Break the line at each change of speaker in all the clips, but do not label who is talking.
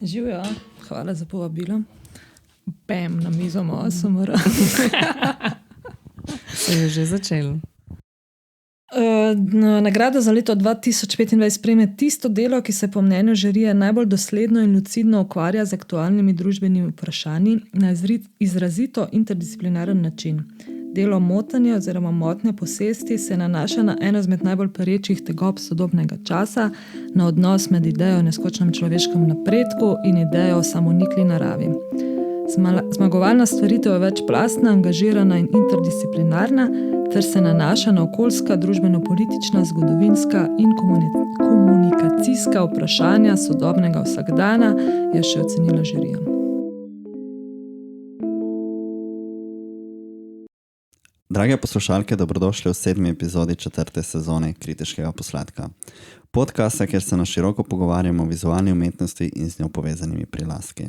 Živijo, hvala za povabilo. Bam, na mizo malo ASMR.
Se je že začelo.
Nagrada za leto 2025 prejme tisto delo, ki se po mnenju žirije najbolj dosledno in lucidno ukvarja z aktualnimi družbenimi vprašanji na izrazito interdisciplinaren način. Delo Motanje oziroma Motnje posesti se nanaša na eno izmed najbolj perečih tegob sodobnega časa, na odnos med idejo o neskočnem človeškem napredku in idejo o samonikli naravi. Zmagovalna stvaritev je večplastna, angažirana in interdisciplinarna, ter se nanaša na okoljska, družbeno-politična, zgodovinska in komunikacijska vprašanja sodobnega vsakdana, je še ocenila žirija.
Drage poslušalke, dobrodošli v 7. epizodi 4. sezone Kritiškega posladka. Podcasta, kjer se na široko pogovarjamo o vizualni umetnosti in z njo povezanimi prilastki.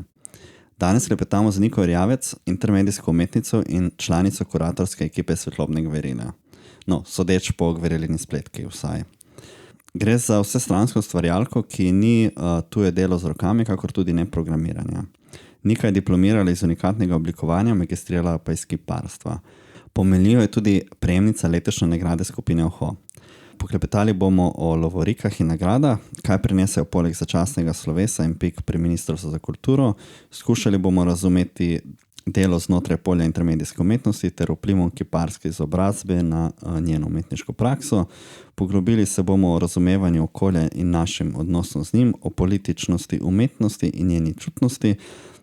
Danes klepetamo z Niko Erjavec, intermedijsko umetnico in članico kuratorske ekipe Svetlobnega Gverila. No, sodeč po Gverilini spletki vsaj. Gre za vsestransko ustvarjalko, ki ni tuje delo z rokami, kakor tudi ne programiranja. Nika je diplomirala iz unikatnega oblikovanja, magistrirala pa iz kiparstva. Pomenljivo je tudi prejemnica letošnje nagrade skupine Oho. Poklepetali bomo o lovorikah in nagradah, kaj prinesejo poleg začasnega slovesa in pik pri Ministrstvu za kulturo. Skušali bomo razumeti delo znotraj polja intermedijske umetnosti ter vplivom kiparske izobrazbe na njeno umetniško prakso. Poglobili se bomo o razumevanju okolja in našim odnosom z njim, o političnosti umetnosti in njeni čutnosti.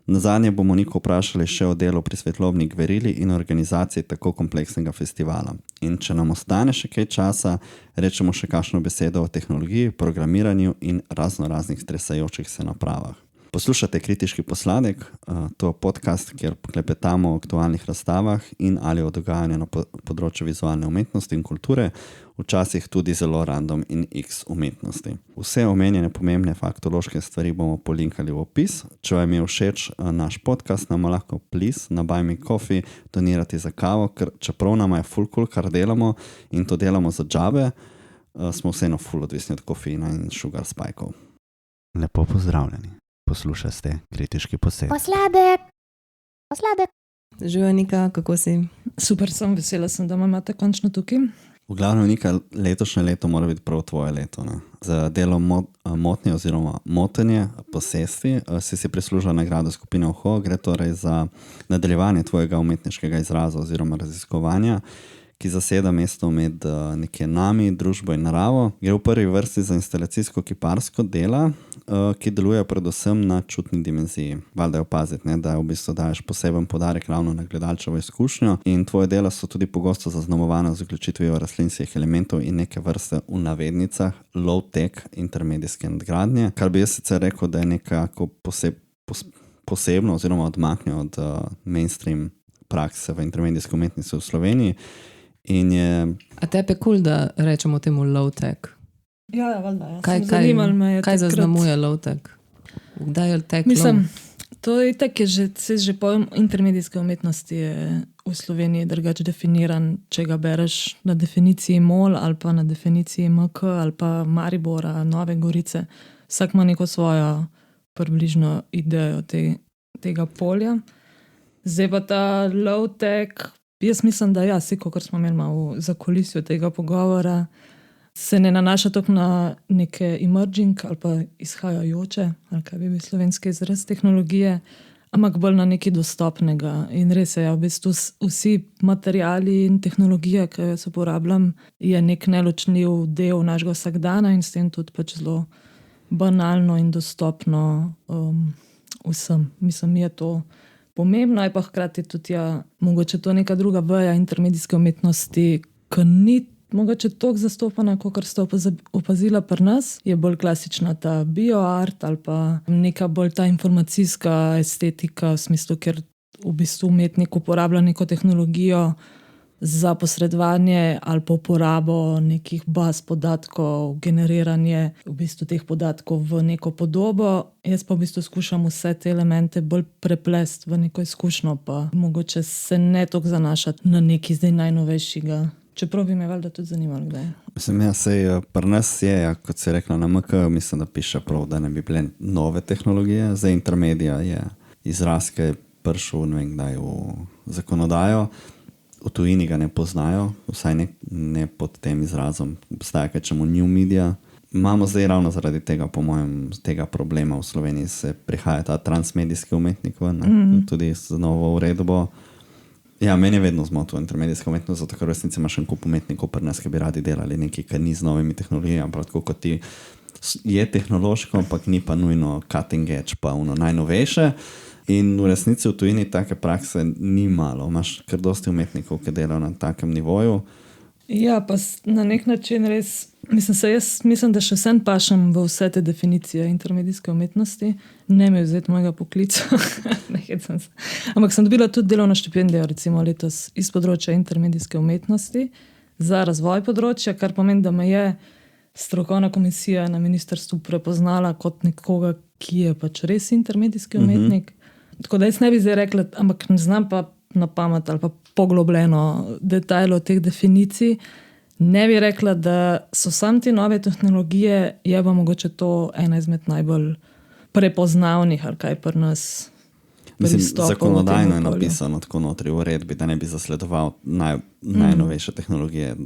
Nazadnje bomo Niko vprašali še o delu pri Svetlobni Gverili in organizaciji tako kompleksnega festivala. In če nam ostane še kaj časa, rečemo še kakšno besedo o tehnologiji, programiranju in raznoraznih stresajočih se napravah. Poslušate Kritiški posladek, to je podcast, kjer klepetamo o aktualnih razstavah in ali o dogajanju na področju vizualne umetnosti in kulture, včasih tudi zelo random in x umetnosti. Vse omenjene pomembne faktološke stvari bomo polinkali v opis. Če vam je všeč naš podcast, nam lahko please na Buy Me Coffee donirati za kavo, ker čeprav nama je ful cool, kar delamo in to delamo za džabe, smo vseeno ful odvisni od kofeina in sugar spikeov. Lepo pozdravljeni. Poslušate Kritiški posed.
Posladek.
Živijo, Nika, kako si?
Super sem, vesela sem, da me imate končno tukaj.
V glavnem, Nika, letošnje leto mora biti prav tvoje leto. Ne? Za delo Motnje oziroma Motanje posesti si prislužila nagrado skupine Oho. Gre torej za nadaljevanje tvojega umetniškega izraza oziroma raziskovanja, ki zaseda mesto med nekje nami, družbo in naravo. Gre v prvi vrsti za instalacijsko kiparsko dela, ki deluje predvsem na čutni dimenziji. Valjda je opaziti, ne, da v bistvu daješ poseben poudarek ravno na gledalčevo izkušnjo in tvoje dela so tudi pogosto zaznamovana z vključitvijo rastlinskih elementov in neke vrste v navednicah low-tech intermedijske nadgradnje, kar bi jaz sicer rekel, da je nekako posebno oziroma odmaknjeno od mainstream prakse v intermedijski umetnici v Sloveniji. In je...
A tepe cool, da rečemo temu low-tech?
Ja, valjda. Ja.
Kaj zaznamuje low-tech? Kdaj je tech
Mislim,
low?
to je tako, že pojem intermedijske umetnosti je v Sloveniji drugače definiran, če ga bereš na definiciji MOL ali pa na definiciji MK ali pa Maribora, Nove Gorice. Vsak ima neko svojo približno idejo tega polja. Zdaj pa ta low-tech, jaz mislim, da ja, kot smo imeli malo v zakulisju tega pogovora, se ne nanaša toliko na neke emerging ali pa izhajajoče, ali kaj bi bil slovenski izraz tehnologije, ampak bolj na nekaj dostopnega. In res je, v bistvu vsi materiali in tehnologije, ki jaz uporabljam, je nek neločljiv del našega vsakdana in s tem tudi pač zelo banalno in dostopno vsem. Mislim, mi je to pomembno, je pa hkrati tudi mogoče to neka druga veja intermedijske umetnosti, ki ni mogoče toliko zastopana, kot ste opazila pri nas, je bolj klasična ta bioart ali pa neka bolj ta informacijska estetika, v smislu, ker v bistvu umetnik uporablja neko tehnologijo za posredovanje ali pa uporabo nekih baz podatkov, generiranje v bistvu teh podatkov v neko podobo. Jaz pa v bistvu skušam vse te elemente bolj preplesti v neko izkušnjo, pa mogoče se ne toliko zanašati na nekaj zdaj najnovejšega. Čeprav bi me valjda tudi zanimalo, kdaj.
Mislim, pri nas je, kot si rekla na MK, mislim, da piše prav, da ne bi bile nove tehnologije. Zdaj intermedija je izraz, ki je prišel, ne vem kdaj, v zakonodajo. V tujini ga ne poznajo, vsaj ne pod tem izrazom. Obstaja kaj čemu new media. Imamo zdaj ravno zaradi tega, po mojem, tega problema v Sloveniji se prihaja ta transmedijski umetnik ven, tudi z novo uredbo. Ja, meni je vedno zmotil intermedijska umetnost, zato ker v resnici imaš en kup umetnikov pri nas, ki bi radi delali nekaj, kar ni z novimi tehnologijami, ampak tako kot ti je tehnološko, ampak ni pa nujno cutting edge, pa najnovejše. In v resnici v tujini take prakse ni malo. Imaš kar dosti umetnikov, ki delajo na takem nivoju.
Ja, pa na nek način res, mislim, da še vsem pašem v vse te definicije intermedijske umetnosti. Ne mi vzeti mojega poklica. Ampak sem dobila tudi delovno štipendijo, recimo letos, iz področja intermedijske umetnosti za razvoj področja, kar pomeni, da me je strokovna komisija na ministrstvu prepoznala kot nekoga, ki je pač res intermedijski umetnik. Tako da jaz ne bi zdaj rekla, ampak ne znam pa na pamet ali pa poglobljeno detajlo teh definicij. Ne bi rekla, da so sam te nove tehnologije, je pa mogoče to ena izmed najbolj prepoznavnih ali kaj pri nas.
Mislim, zakonodajno je napisano tako notri v uredbi, da ne bi zasledoval najnovejše tehnologije.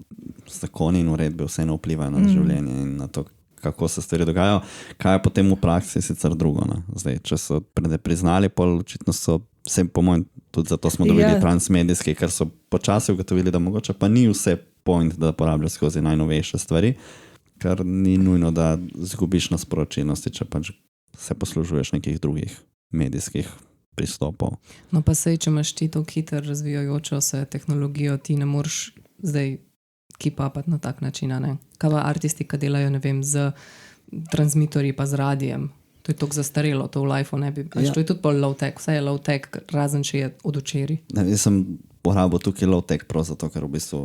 Zakoni in uredbe vseeno vplivajo na življenje in na to, kako se stvari dogajajo. Kaj je potem v praksi sicer drugo? Zdaj, če so priznali, pol očitno so vsem, po mojem, tudi zato smo dobili transmedijski, ker so počasi ugotovili, da mogoče pa ni vse point, da porabljaš skozi najnovejše stvari, ker ni nujno, da zgubiš na sporočilnosti, če pač se poslužuješ nekih drugih medijskih pristopov.
No pa sej, če imaš ti to hitro razvijajočo se tehnologijo, ti ne moreš zdaj keep-upati na tak način, ne? Kaj pa artisti, ki delajo, ne vem, z transmitorji pa z radijem, to je toliko zastarelo, to v live-u ne bi, to je tudi pol low-tech, vse je low-tech, razen če je od včeraj.
Jaz sem porabil tukaj low-tech prav zato, ker v bistvu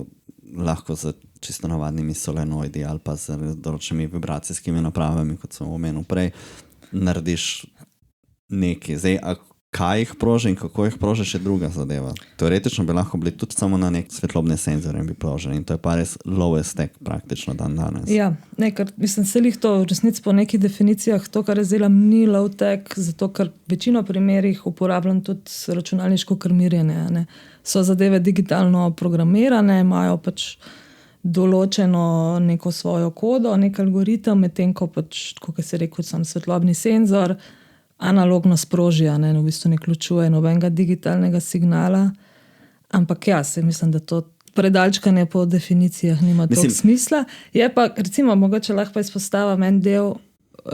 lahko z čisto navadnimi solenoidi ali pa z določenimi vibracijskimi napravami, kot sem omenil prej, narediš nekaj. Zdaj, kaj jih proži in kako jih proži, še druga zadeva. Teoretično bi lahko bili tudi samo na nek svetlobne senzore in bi prožili. In to je pa res lowest tech praktično dan danes.
Ja, ker mislim, se jih to v resnici po nekih definicijah, to, kar jaz delam, ni low tech, zato ker večino primerih uporabljam tudi računalniško krmirjenje. Ne. So zadeve digitalno programirane, imajo pač določeno neko svojo kodo, nek algoritem, medtem ko pač, kot se rekel, sam svetlobni senzor analogno sproži, ne, v bistvu ne ključuje nobenega digitalnega signala. Ampak ja, mislim, da to predalčkanje po definicijah nima toliko smisla. Je pa, recimo, mogoče lahko izpostavim en del,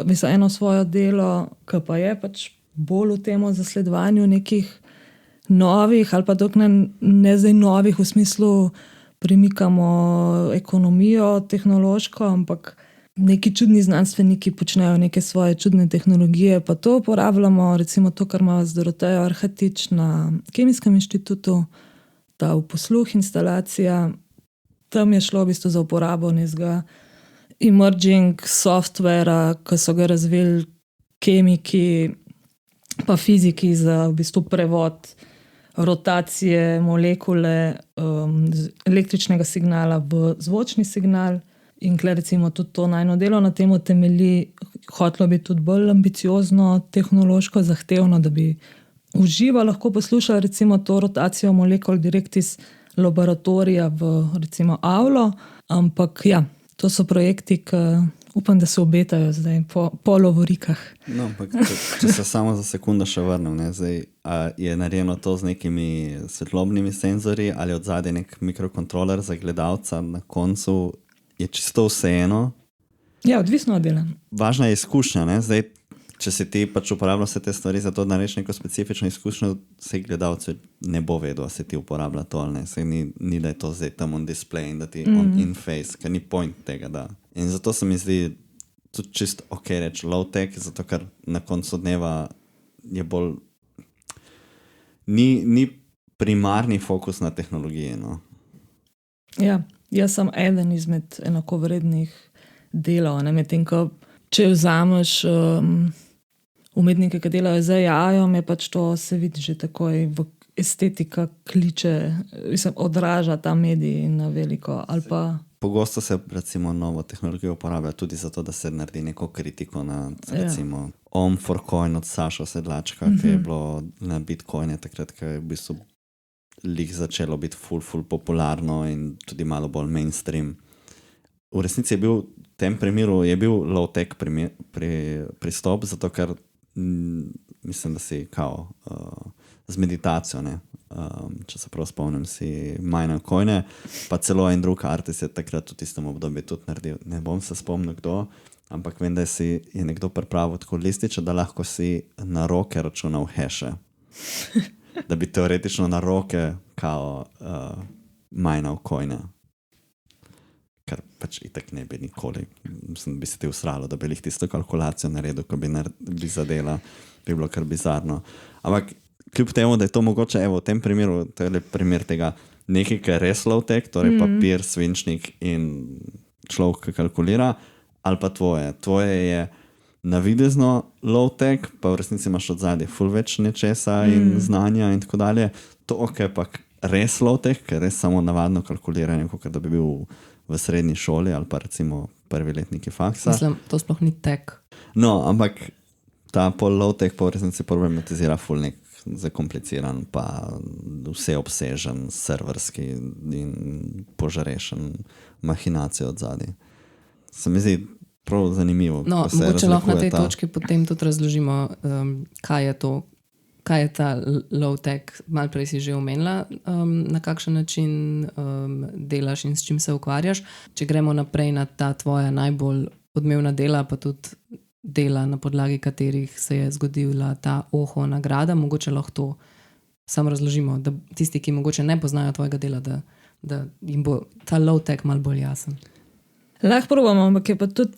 mislim, eno svojo delo, ki pa je pač bolj v tem zasledovanju nekih novih, ali pa dok ne zdaj novih, v smislu premikamo ekonomijo tehnološko, ampak neki čudni znanstveniki počnejo neke svoje čudne tehnologije, pa to uporabljamo, recimo to, kar ima z Dorotejo Arhatič na Kemijskem inštitutu, ta v posluh instalacija, tam je šlo v bistvu za uporabo nezga emerging softvera, ki so ga razvili kemiki pa fiziki za v bistvu prevod rotacije molekule električnega signala v zvočni signal. In kle recimo tudi to najno delo na temo temelji, hotelo bi tudi bolj ambiciozno, tehnološko zahtevno, da bi uživa lahko poslušali recimo to rotacijo molekul direkt iz laboratorija v recimo avlo, ampak ja, to so projekti, ki upam, da se obetajo zdaj po lovorikah.
No, ampak če se samo za sekundo še vrnem, ne, zdaj, je narejeno to z nekimi svetlobnimi senzori ali od zadaj nek mikrokontroler za gledalca na koncu, je čisto vseeno.
Ja, odvisno od dela.
Važna je izkušnja, ne? Zdaj, če si ti pač uporabljal vse te stvari za to, da narediš neko specifično izkušnjo, se gledalci ne bo vedel, a se ti uporablja to ali ne. Sej ni da je to zdaj tam on display in da ti on in face, ker ni point tega, da. In zato se mi zdi tudi čisto ok reči low tech, zato ker na koncu dneva je bolj ni primarni fokus na tehnologiji, no.
Ja. Jaz sem eden izmed enakovrednih delov, ne, medtem ko če vzameš umetnike, ki delajo z AI-om, je pač to se vidi že takoj v estetika kliče, mislim, odraža ta medij na veliko, ali pa
pogosto se recimo novo tehnologijo uporablja tudi zato, da se naredi neko kritiko na recimo On for Coin od Saša Sedlačka, ki je bilo na Bitcoine takrat, ki je v bistvu lik začelo biti ful popularno in tudi malo bolj mainstream. V resnici je bil v tem primeru low-tech pristop, zato ker mislim, da si kao z meditacijo, ne? Če se prav spomnim, si majnal coine, pa celo en drug artist je takrat v tistem obdobju tudi naredil. Ne bom se spomnil kdo, ampak vem, da je nekdo pripravil tako lističe, da lahko si na roke računal hashe. Da bi teoretično na roke kao majnal coine. Kar pač itak ne bi nikoli. Mislim, bi se ti usralo, da bi jih tisto kalkulacijo naredil, ko bi zadela, bi bilo kar bizarno. Ampak kljub temu, da je to mogoče, evo, v tem primeru, to je primer tega nekaj, ki je res low-tech, torej papir, svinčnik in človek, ki kalkulira, ali pa tvoje. Tvoje je navidezno low-tech, pa v resnici imaš od zadnje ful več nečesa in znanja in tako dalje. To ok, pa res low-tech, ker je res samo navadno kalkuliranje, kot da bi bil v srednji šoli ali pa recimo prvi letniki faksa.
Mislim, to sploh ni tech.
No, ampak ta pol low-tech pa v resnici problematizira ful nek zakompliciran, pa vseobsežen, serverski in požarešen mahinacijo od zadnje. Se mi zdi prav zanimivo.
No, mogoče lahko na tej točki potem tudi razložimo, kaj je to, kaj je ta low-tech. Malo prej si že omenila, na kakšen način delaš in s čim se ukvarjaš. Če gremo naprej na ta tvoja najbolj odmevna dela, pa tudi dela, na podlagi katerih se je zgodila ta OHO nagrada, mogoče lahko to samo razložimo, da tisti, ki mogoče ne poznajo tvojega dela, da jim bo ta low-tech malo bolj jasen.
Lahko probamo, ampak je pa tudi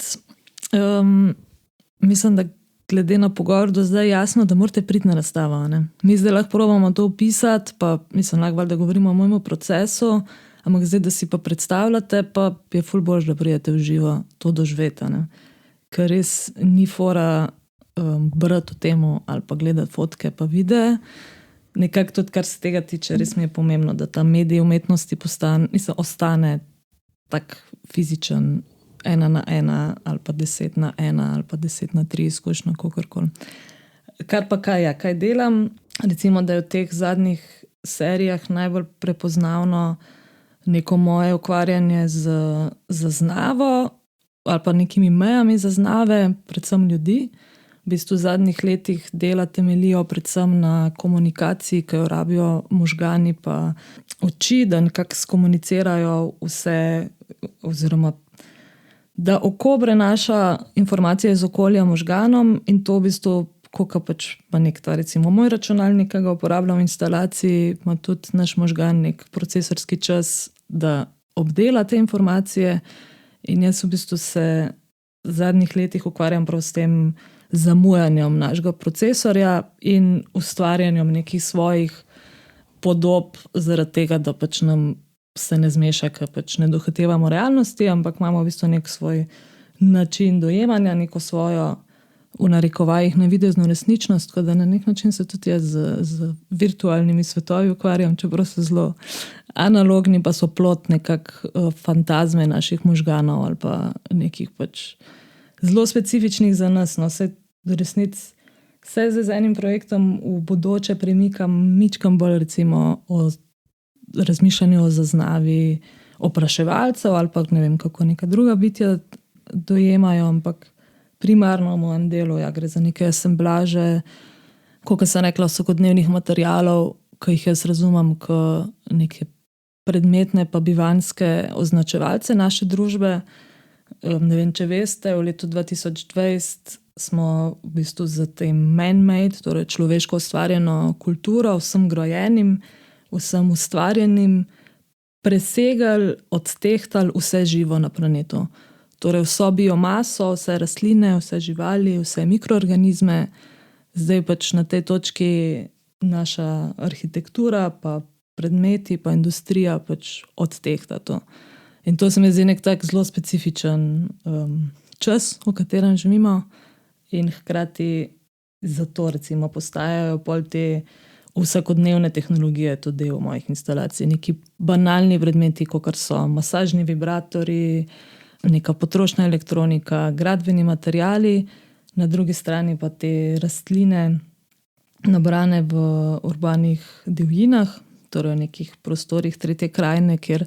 mislim, da glede na pogovor do zdaj jasno, da morate priti na razstavo. Ne? Mi zdaj lahko probamo to opisati, pa mislim, lahko da govorimo o mojem procesu, ampak zdaj, da si pa predstavljate, pa je ful boljše, da prijete v živo to doživeti. Ker res ni fora brati o temu ali pa gledati fotke pa videe. Nekako tudi, kar se tega tiče, res mi je pomembno, da ta medij umetnosti ostane tak fizičen 1:1 ali pa 10:1 ali pa 10:3 izkušnja, kakorkoli. Kar pa kaj delam? Recimo, da je v teh zadnjih serijah najbolj prepoznavno neko moje ukvarjanje z zaznavo ali pa nekimi mejami zaznave, predvsem ljudi. V bistvu v zadnjih letih dela temeljijo predvsem na komunikaciji, ki jo rabijo možgani pa oči, da nekako skomunicirajo vse, oziroma da oko prenaša informacije iz okolja možganom in to v bistvu, koliko pač ima nek ta, recimo moj računalnik, ki ga uporabljam v instalaciji, ima tudi naš možgan nek procesorski čas, da obdela te informacije. In jaz v bistvu se v zadnjih letih ukvarjam prav s tem zamujanjem našega procesorja in ustvarjanjem nekih svojih podob zaradi tega, da pač nam se ne zmeša, ker pač ne dohitevamo realnosti, ampak imamo v bistvu nek svoj način dojemanja, neko svojo v narekovajih navidezno resničnost, tako da na nek način se tudi jaz z virtualnimi svetovi ukvarjam, čeprav so zelo analogni, pa so plod nekako fantazme naših možganov ali pa nekih pač zelo specifičnih za nas. No, vse v resnici se z enim projektom v bodoče premikam mičkam bolj recimo o razmišljanju o zaznavi opraševalcev ali pa ne vem, kako neka druga bitja dojemajo, ampak primarno v mojem delu gre za neke asemblaže, kot sem rekla, vsakodnevnih materialov, ki jih jaz razumem kot neke predmetne pa bivanjske označevalce naše družbe. Ne vem, če veste, v letu 2020 smo v bistvu za tem man-made, torej človeško ustvarjeno kulturo, vsem grojenim, vsem ustvarjenim, presegli, odtehtali vse živo na planetu. Torej vso biomaso, vse rastline, vse živali, vse mikroorganizme. Zdaj pač na tej točki naša arhitektura, pa predmeti, pa industrija pač odtehta to. In to se mi zdi nek tak zelo specifičen čas, v katerem živimo in hkrati zato recimo postajajo pol te vsakodnevne tehnologije, to del mojih instalacij. Neki banalni predmeti, kot so masažni vibratorji, neka potrošna elektronika, gradbeni materiali, na drugi strani pa te rastline, nabrane v urbanih divjinah, torej v nekih prostorih tretje krajine, kjer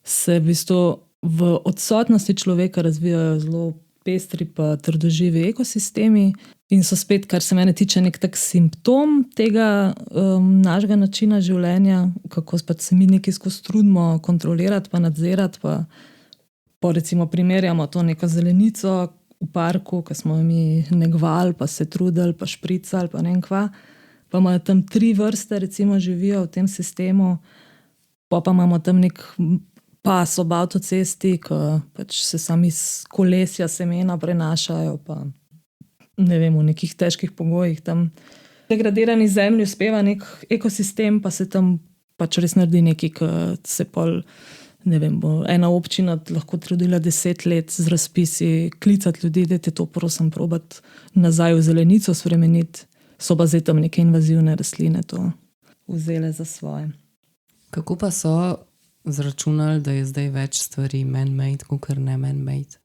se v bistvu v odsotnosti človeka razvijajo zelo pestri pa trdoživi ekosistemi in so spet, kar se mene tiče, nek tak simptom tega našega načina življenja, kako pač se mi nekaj skozi trudimo kontrolirati pa nadzirati, pa recimo primerjamo to neko zelenico v parku, ko smo mi negovali, pa se trudili, pa špricali, pa ne vem kva, pa imajo tam 3 vrste recimo živijo v tem sistemu, pa imamo tam nek pas ob avtocesti, ko pač se sami iz kolesja semena prenašajo, pa ne vem, v nekih težkih pogojih tam degradirani zemlji uspeva nek ekosistem, pa se tam pač res naredi nekaj, ko se pol, ne vem, bo ena občina lahko trudila 10 let z razpisi klicati ljudi, dajte to prosim probati nazaj v zelenico spremeniti, so pa zdaj tam neke invazivne rastline to vzele za svoje.
Kako pa so zračunali, da je zdaj več stvari man-made, kot ne man-made?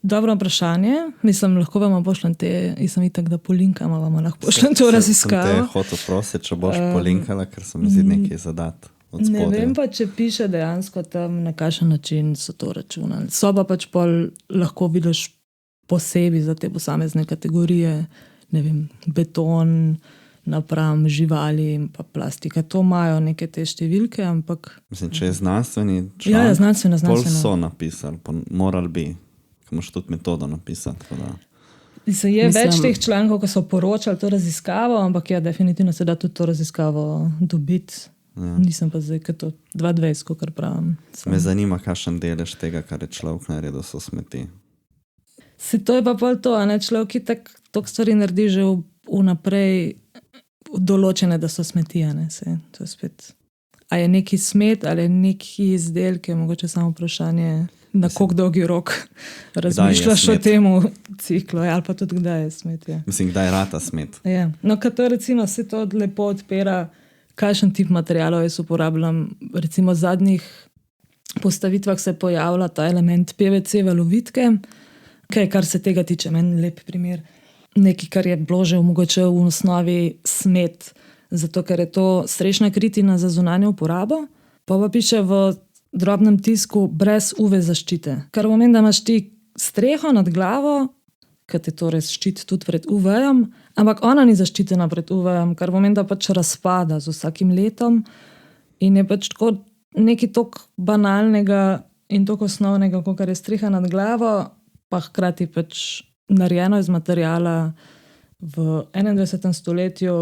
Dobro vprašanje. Mislim, lahko vam pošljem te, jaz sem itak, da polinkam, vam lahko pošljem to raziskavo.
Sem te hotel prositi, če boš polinkala, ker sem zdi nekaj zadat od spodaj.
Ne vem pa, če piše dejansko tam, na kakšen način so to računali. So pa pač pol lahko vidiš posebej za te posamezne kategorije, ne vem, beton, napram živali in pa plastika. To imajo neke te številke, ampak...
Mislim, če je znanstveni članek,
ja, znanstveno.
Pol so napisali, pa morali bi, ker moraš tudi metodo napisati.
Je več teh člankov, ko so poročali to raziskavo, ampak ja, definitivno se da tudi to raziskavo dobiti. Ja. Nisem pa zdaj, ker to 22, kar pravim.
Me zanima, kakšen delež tega, kar je človek naredil, so smeti.
Se to je pa pol to, a ne, človek toliko stvari naredi že vnaprej določene, da so smeti, a ne, se, to je spet. A je neki smet, ali je neki izdelek, je mogoče samo vprašanje, na koliko dolgi rok razmišljaš o temu ciklu, ali pa tudi kdaj je smet. Ja.
Mislim, kdaj rata smet.
Ja. No, kad to recimo se to lepo odpira, kakšen tip materialov jaz uporabljam. Recimo v zadnjih postavitvah se pojavlja ta element PVC valovitke, kar se tega tiče, meni lep primer. Nekaj, kar je bilo že mogoče v osnovi smet, zato ker je to strešna kritina za zunanjo uporabo, pa piše v drobnem tisku brez UV zaščite. Kar pomeni, da imaš ti streho nad glavo, ker te torej ščiti tudi pred UV-jem, ampak ona ni zaščitena pred UV-jem, kar pomeni, da pač razpada z vsakim letom in je pač tako nekaj toliko banalnega in toliko osnovnega, kot je streha nad glavo, pa hkrati pač narejeno iz materijala v 21. stoletju,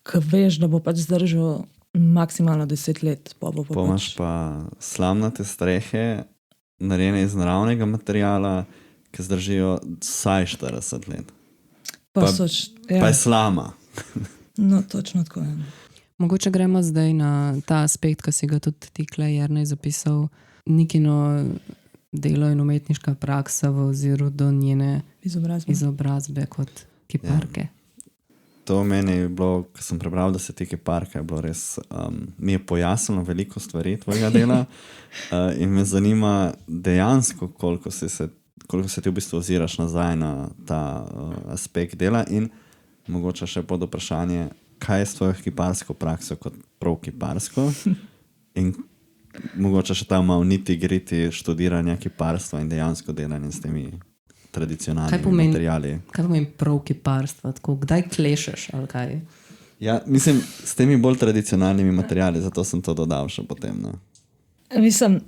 ki veš, da bo pač zdržal maksimalno 10 let.
Pomaš pa slamnate strehe, narejene iz naravnega materijala, ki zdržijo vsaj 40 let. Pa je slama.
No, točno tako je.
Mogoče gremo zdaj na ta aspekt, ki si ga tudi ti, Jernej, zapisal, Nikino delo in umetniška praksa v oziru do njene izobrazbe kot kiparke.
Ja. To meni je bilo, ko sem prebral, da se ti kiparke, je bilo res, mi je pojasnilo veliko stvari tvojega dela in me zanima dejansko, koliko se ti v bistvu oziraš nazaj na ta aspekt dela in mogoče še pod vprašanje, kaj je s tvojo kiparsko prakso kot prav kiparsko in mogoče še tam malo niti-griti študiranja kiparstva in dejansko delanje s temi tradicionalnimi materijali.
Kaj pomeni prav kiparstva? Tako, kdaj klešeš ali kaj?
Ja, mislim, s temi bolj tradicionalnimi materijali, zato sem to dodal še potem. No.
Mislim,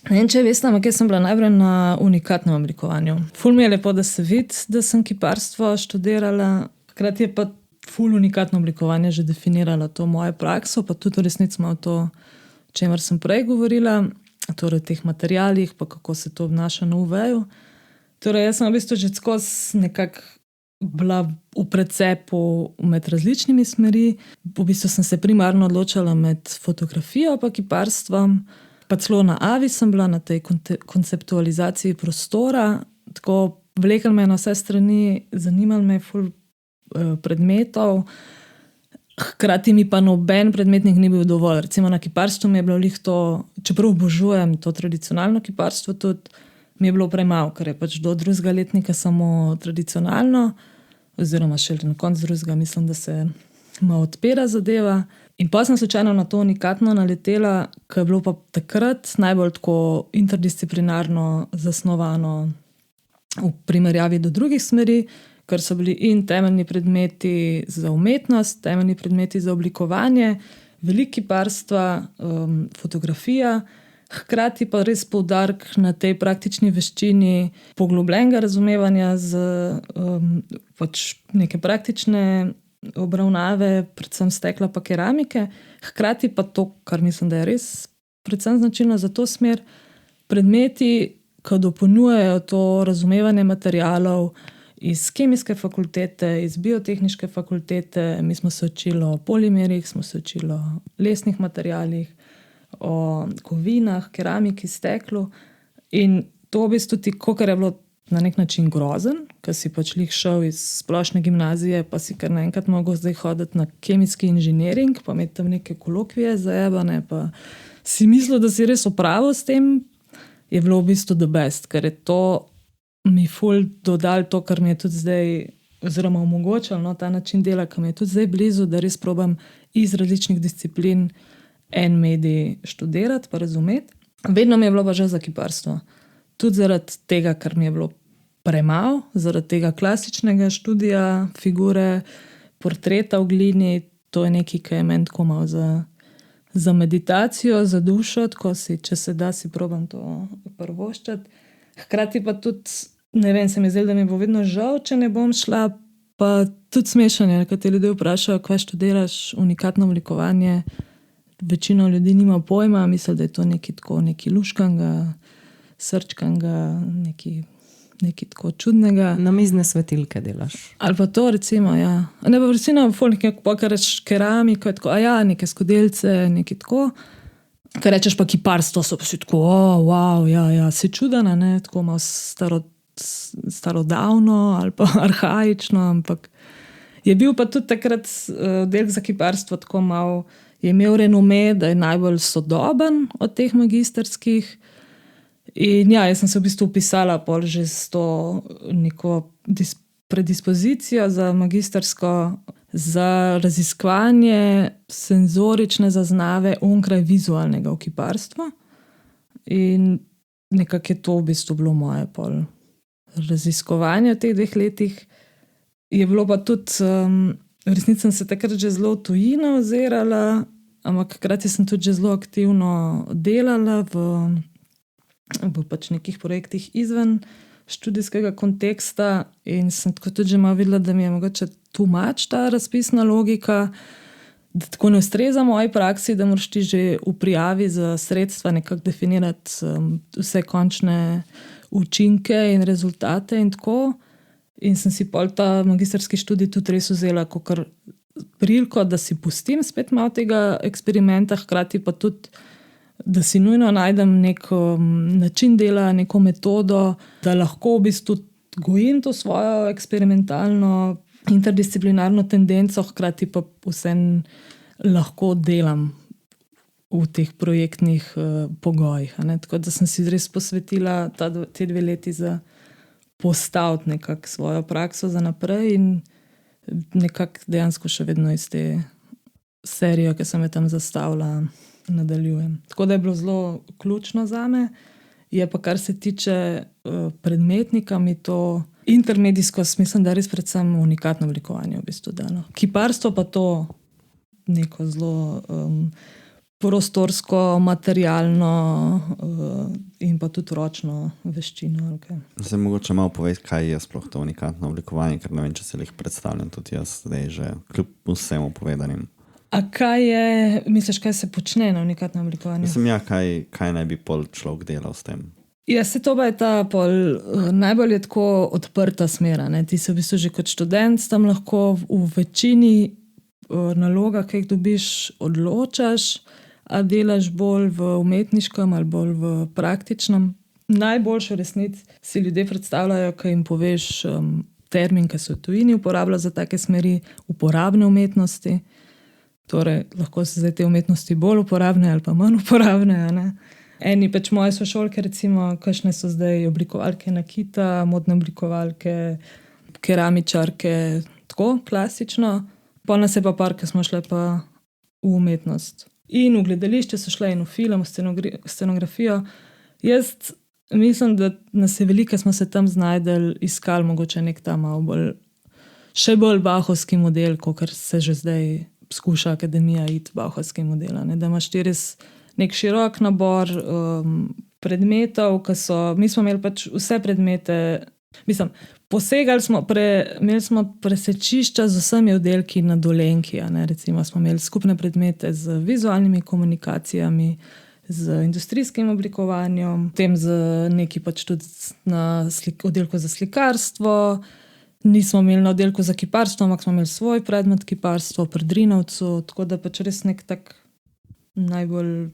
ne vem, če veste, ampak jaz sem bila najprej na unikatnem oblikovanju. Ful mi je lepo, da se vidi, da sem kiparstvo študirala, hkrati je pa ful unikatno oblikovanje že definiralo to mojo prakso, pa tudi v resnici malo to, o čemer sem prej govorila, torej o teh materialih, pa kako se to obnaša na UV-ju. Torej, jaz sem v bistvu že skozi nekako bila v precepu med različnimi smeri. V bistvu sem se primarno odločala med fotografijo pa kiparstvom, pa celo na AVI sem bila na tej konceptualizaciji prostora, tako vlekel me na vse strani, zanimal me ful predmetov Hkrati mi pa noben predmetnik ni bil dovolj. Recimo na kiparstvu mi je bilo lih to, čeprav obožujem to tradicionalno kiparstvo, tudi mi je bilo premalo, ker je pač do 2. letnika samo tradicionalno, oziroma še na koncu 2. mislim, da se malo odpira zadeva. In pa sem slučajno na to unikatno naletela, ki je bilo pa takrat najbolj tako interdisciplinarno zasnovano v primerjavi do drugih smeri, ker so bili in temeljni predmeti za umetnost, temeljni predmeti za oblikovanje, veliko kiparstva, fotografija, hkrati pa res poudarek na tej praktični veščini poglobljenega razumevanja z pač neke praktične obravnave, predvsem stekla pa keramike, hkrati pa to, kar mislim, da je res predvsem značilno za to smer, predmeti, ki dopolnjujejo to razumevanje materialov iz kemijske fakultete, iz biotehniške fakultete. Mi smo se učili o polimerih, smo se učili o lesnih materialih, o kovinah, keramiki, steklu. In to v bistvu ti, kakor je bilo na nek način grozen, ker si pač lih šel iz splošne gimnazije, pa si kar naenkrat mogel zdaj hoditi na kemijski inženiring, pa imeti tam neke kolokvije zajebane, pa si mislil, da si res opravil s tem, je bilo v bistvu the best, ker je to mi ful dodal to, kar mi je tudi zdaj, oziroma omogočal, no, ta način dela, ki mi je tudi zdaj blizu, da res probam iz različnih disciplin en medij študirati pa razumeti. Vedno mi je bilo pa že za kiparstvo. Tudi zaradi tega, ker mi je bilo premalo, zaradi tega klasičnega študija, figure, portreta v glini, to je nekaj, ki je meni tako malo za meditacijo, za dušo, tako si, če se da, si probam to prvoščati. Hkrati pa tudi, ne vem, se mi zdi, da mi bo vedno žal, če ne bom šla, pa tudi smešanje, ko te ljudje vprašajo, kaj študiraš, unikatno oblikovanje, večino ljudi nima pojma, misli, da je to nekaj tako, nekaj luškanga, srčkanga, nekaj tako čudnega.
Namizne svetilke delaš.
Ali pa to, recimo, ja. Ne pa recimo, nekaj pokažeš keramiko, je tako, neke skodelce, nekaj tako. Kaj rečeš pa kiparstvo, so pa si tako, wow, ja, si čudana, ne, tako malo starodavno ali pa arhaično, ampak je bil pa tudi takrat del za kiparstvo tako malo, je imel renome, da je najbolj sodoben od teh magistrskih. In ja, jaz sem se v bistvu upisala pol že s to neko predispozicijo za magistrsko, za raziskovanje senzorične zaznave onkraj vizualnega v kiparstvu. In nekako je to v bistvu bilo moje pol raziskovanje v teh 2 letih. Je bilo pa tudi, resnici sem se takrat že zelo v tujino ozirala, ampak hkrati sem tudi že zelo aktivno delala v pač nekih projektih izven študijskega konteksta in sem tako tudi že malo videla, da mi je mogoče too much ta razpisna logika, da tako ne ustreza moji praksi, da moraš ti že v prijavi za sredstva nekako definirati vse končne učinke in rezultate in tako. In sem si pol ta magistrski študij tudi res vzela kakor priliko, da si pustim spet malo tega eksperimenta, hkrati pa tudi, da si nujno najdem nek način dela, neko metodo, da lahko v bistvu gojim to svojo eksperimentalno, interdisciplinarno tendenco, hkrati pa vsem lahko delam v teh projektnih pogojih. Tako da sem si res posvetila te 2 leti za postaviti nekako svojo prakso za naprej in nekako dejansko še vedno iz te serije, ki sem jo tam zastavila, nadaljujem. Tako da je bilo zelo ključno zame. Je pa kar se tiče predmetnika, mi to intermedijsko mislim, da res predvsem unikatno oblikovanje v bistvu dalo. Kiparstvo pa to neko zelo prostorsko, materialno in pa tudi ročno veščino. Okay.
Zdaj mogoče malo povedi, kaj je sploh to unikatno oblikovanje, ker ne vem, če se jih predstavljam tudi jaz zdaj že kljub vsemu povedanim.
A kaj je, misliš, kaj se počne na unikatnem oblikovanju?
Mislim, ja, kaj naj bi pol človek delal s tem?
Ja, se to pa je ta pol, najbolj je tako odprta smera. Ne? Ti se v bistvu že kot študent tam lahko v večini nalogah, ki jih dobiš, odločaš, a delaš bolj v umetniškem ali bolj v praktičnem. Najboljšo resnic si ljudje predstavljajo, ko jim poveš termin, ki se v tujini uporablja za take smeri, uporabne umetnosti. Torej, lahko so zdaj te umetnosti bolj uporabne ali pa manj uporabne. A ne? Eni pač moje sošolke, recimo, kakšne so zdaj oblikovalke nakita, modne oblikovalke, keramičarke, tako klasično. Pa nas je pa par, ki smo šle pa v umetnost. In v gledališče so šle, in v film, v scenografijo. Jaz mislim, da nas je veliko, smo se tam znajdeli, iskali mogoče nek ta malo bolj, še bolj bahovski model, kot se že zdaj skuša akademija iti bahovski model. Da imaš ti res nek širok nabor predmetov, ki so, mi smo imeli pač vse predmete, mislim, posegali smo, imeli smo presečišča z vsemi oddelki na Dolenjki. Recimo smo imeli skupne predmete z vizualnimi komunikacijami, z industrijskim oblikovanjem, potem z neki pač tudi na oddelku za slikarstvo. Nismo imeli na oddelku za kiparstvo, ampak smo imeli svoj predmet kiparstvo pri Drinovcu, tako da pač res nek tak najbolj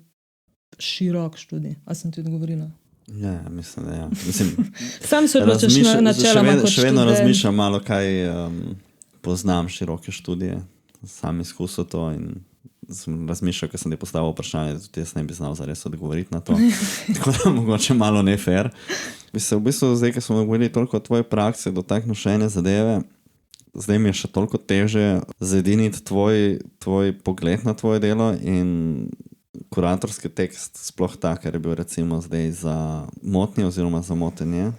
širok študij. A sem ti odgovorila?
Ja, mislim, da ja. Mislim,
sam se odločiš načeloma kot študent.
Še vedno razmišljam malo, kaj poznam široke študije. Sam izkusil to in sem razmišljal, ker sem ti postavil vprašanje, da tudi jaz ne bi znal zares odgovoriti na to. Tako da mogoče malo ne fair. Bi se v bistvu zdaj, ker smo govorili toliko o tvoji praksi, dotaknil še ene zadeve, zdaj mi je še toliko teže zediniti tvoj pogled na tvoje delo in kuratorski tekst, sploh ta, ker je bil recimo zdaj za motnje oziroma za motenje.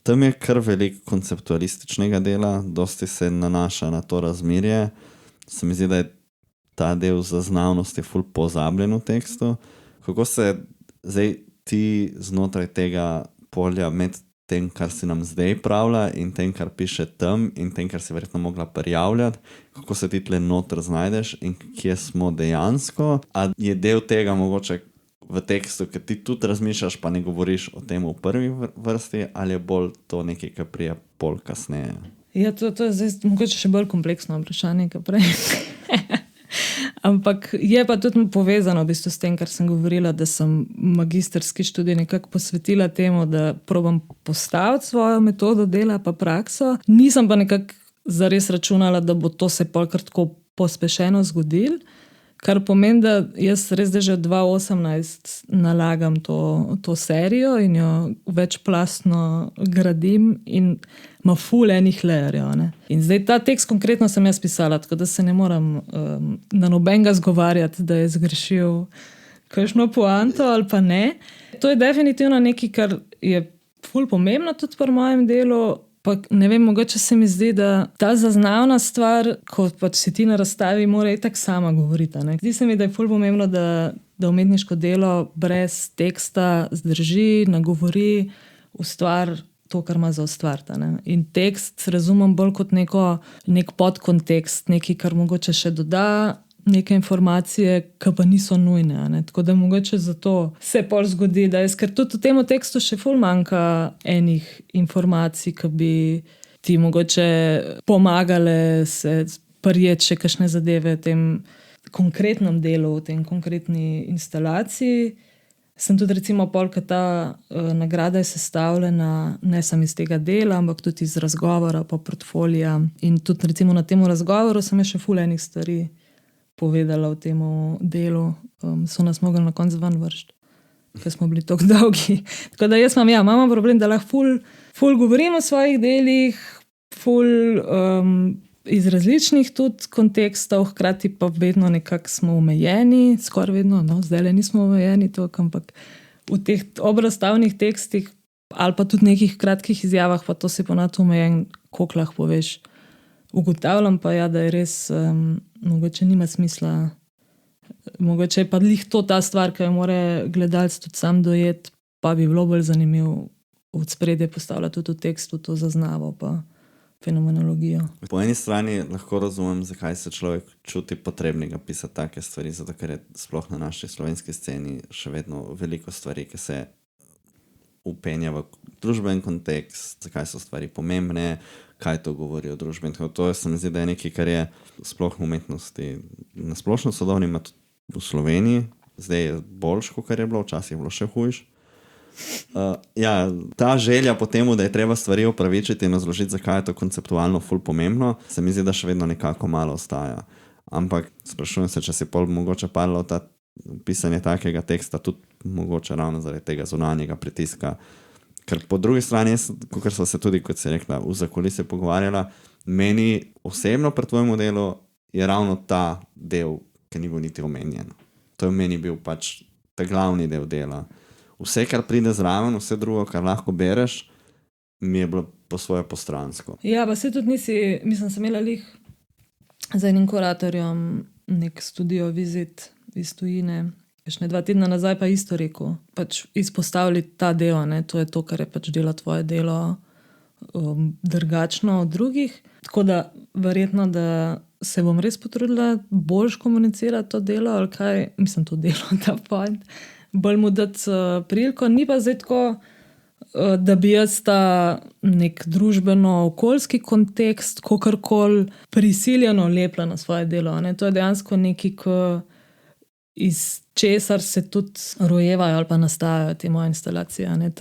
Tam je kar veliko konceptualističnega dela, dosti se nanaša na to razmerje. Se mi zdi, da je ta del zaznavnosti ful pozabljen v tekstu. Kako se zdaj ti znotraj tega polja med tem, kar si nam zdaj pravlja in tem, kar piše tam in tem, kar si verjetno mogla prijavljati, kako se ti tle noter znajdeš in kje smo dejansko? A je del tega mogoče v tekstu, ker ti tudi razmišljaš, pa ne govoriš o tem v prvi vrsti, ali je bolj to nekaj, kar prije pol kasneje?
Ja, to je zdaj mogoče še bolj kompleksno vprašanje, kot prej. Ampak je pa tudi povezano v bistvu s tem, kar sem govorila, da sem magistrski študij nekako posvetila temu, da probam postaviti svojo metodo dela pa prakso. Nisem pa nekako zares računala, da bo to se pol kar tako pospešeno zgodilo, kar pomeni, da jaz res že od 2018 nalagam to serijo in jo večplastno gradim in ima ful enih layerjev. In zdaj ta tekst konkretno sem jaz pisala, tako da se ne moram na nobenega zgovarjati, da je zgrešil kakšno poanto ali pa ne. To je definitivno nekaj, kar je ful pomembno tudi pri mojem delu. Pa ne vem, mogoče se mi zdi, da ta zaznavna stvar, kot pač si ti na razstavi, mora itak sama govoriti. Zdi se mi, da je ful pomembno, da umetniško delo brez teksta zdrži, nagovori, ustvari to, kar ima za ustvariti. In tekst razumem bolj kot nek podkontekst, nekaj, kar mogoče še doda neke informacije, ki pa niso nujne. Tako da mogoče zato se pol zgodi, da ker tudi v tem tekstu še ful manjka enih informacij, ki bi ti mogoče pomagale se prijeti še kakšne zadeve v tem konkretnem delu, v tem konkretni instalaciji. Sem tudi recimo polka ta nagrada je sestavljena ne samo iz tega dela, ampak tudi iz razgovora pa portfolija. In tudi recimo na tem razgovoru sem še ful enih stvari povedala v tem delu, so nas mogli na koncu ven vršiti, ker smo bili tako dolgi. Tako da jaz imam problem, da lahko ful govorim o svojih delih, ful iz različnih tudi kontekstov, hkrati pa vedno nekako smo omejeni, skoraj vedno, zdaj nismo omejeni toliko, ampak v teh obrazstavnih tekstih ali pa tudi nekih kratkih izjavah, pa to si ponad omejen, koliko lahko poveš. Ugotavljam pa ja, da je res mogoče nima smisla, mogoče je pa lih to ta stvar, ki jo mora gledalec tudi sam dojeti, pa bi bilo bolj zanimivo od spredje postavljati tudi v tekstu to zaznavo pa fenomenologijo. Po
eni strani lahko razumem, zakaj se človek čuti potrebnega pisati take stvari, zato ker je sploh na naši slovenski sceni še vedno veliko stvari, ki se upenja v družben kontekst, zakaj so stvari pomembne, kaj to govori o družbi. To se mi zdi, da je nekaj, kar je sploh v umetnosti na splošno sodobni, ima tudi v Sloveniji. Zdaj je boljš, kot je bilo, včasih je bilo še hujš. Ta želja po temu, da je treba stvari opravičiti in razložiti, zakaj je to konceptualno ful pomembno, se mi zdi, da še vedno nekako malo ostaja. ampak sprašujem se, če si pol mogoče padlo ta pisanje takega teksta, tudi mogoče ravno zaradi tega zunanjega pritiska. Ker po drugi strani, kot so se tudi, kot si rekla, v zakulisju pogovarjala, meni osebno pri tvojemu delu je ravno ta del, ki ni bil niti omenjen. To je meni bil pač ta glavni del dela. Vse, kar pride zraven, vse drugo, kar lahko bereš, mi je bilo po svoje postransko.
Ja, pa se tudi nisi, mislim, sem imela lih za enim kuratorjem nek studio vizit iz tujine. Še 2 tedna nazaj pa isto rekel. Pač izpostavili ta del, ne? To je to, kar je pač dela tvoje delo drugačno od drugih. Tako da verjetno, da se bom res potrudila bolj komunicirati to delo, ali kaj, mislim, to delo, ta point, bolj mu dati priliko. Ni pa zdaj tako, da bi jaz ta nek družbeno-okoljski kontekst kakorkoli prisiljeno lepila na svoje delo. Ne? To je dejansko nekaj, iz česar se tudi rojevajo ali pa nastajajo te moje instalacije. Ne?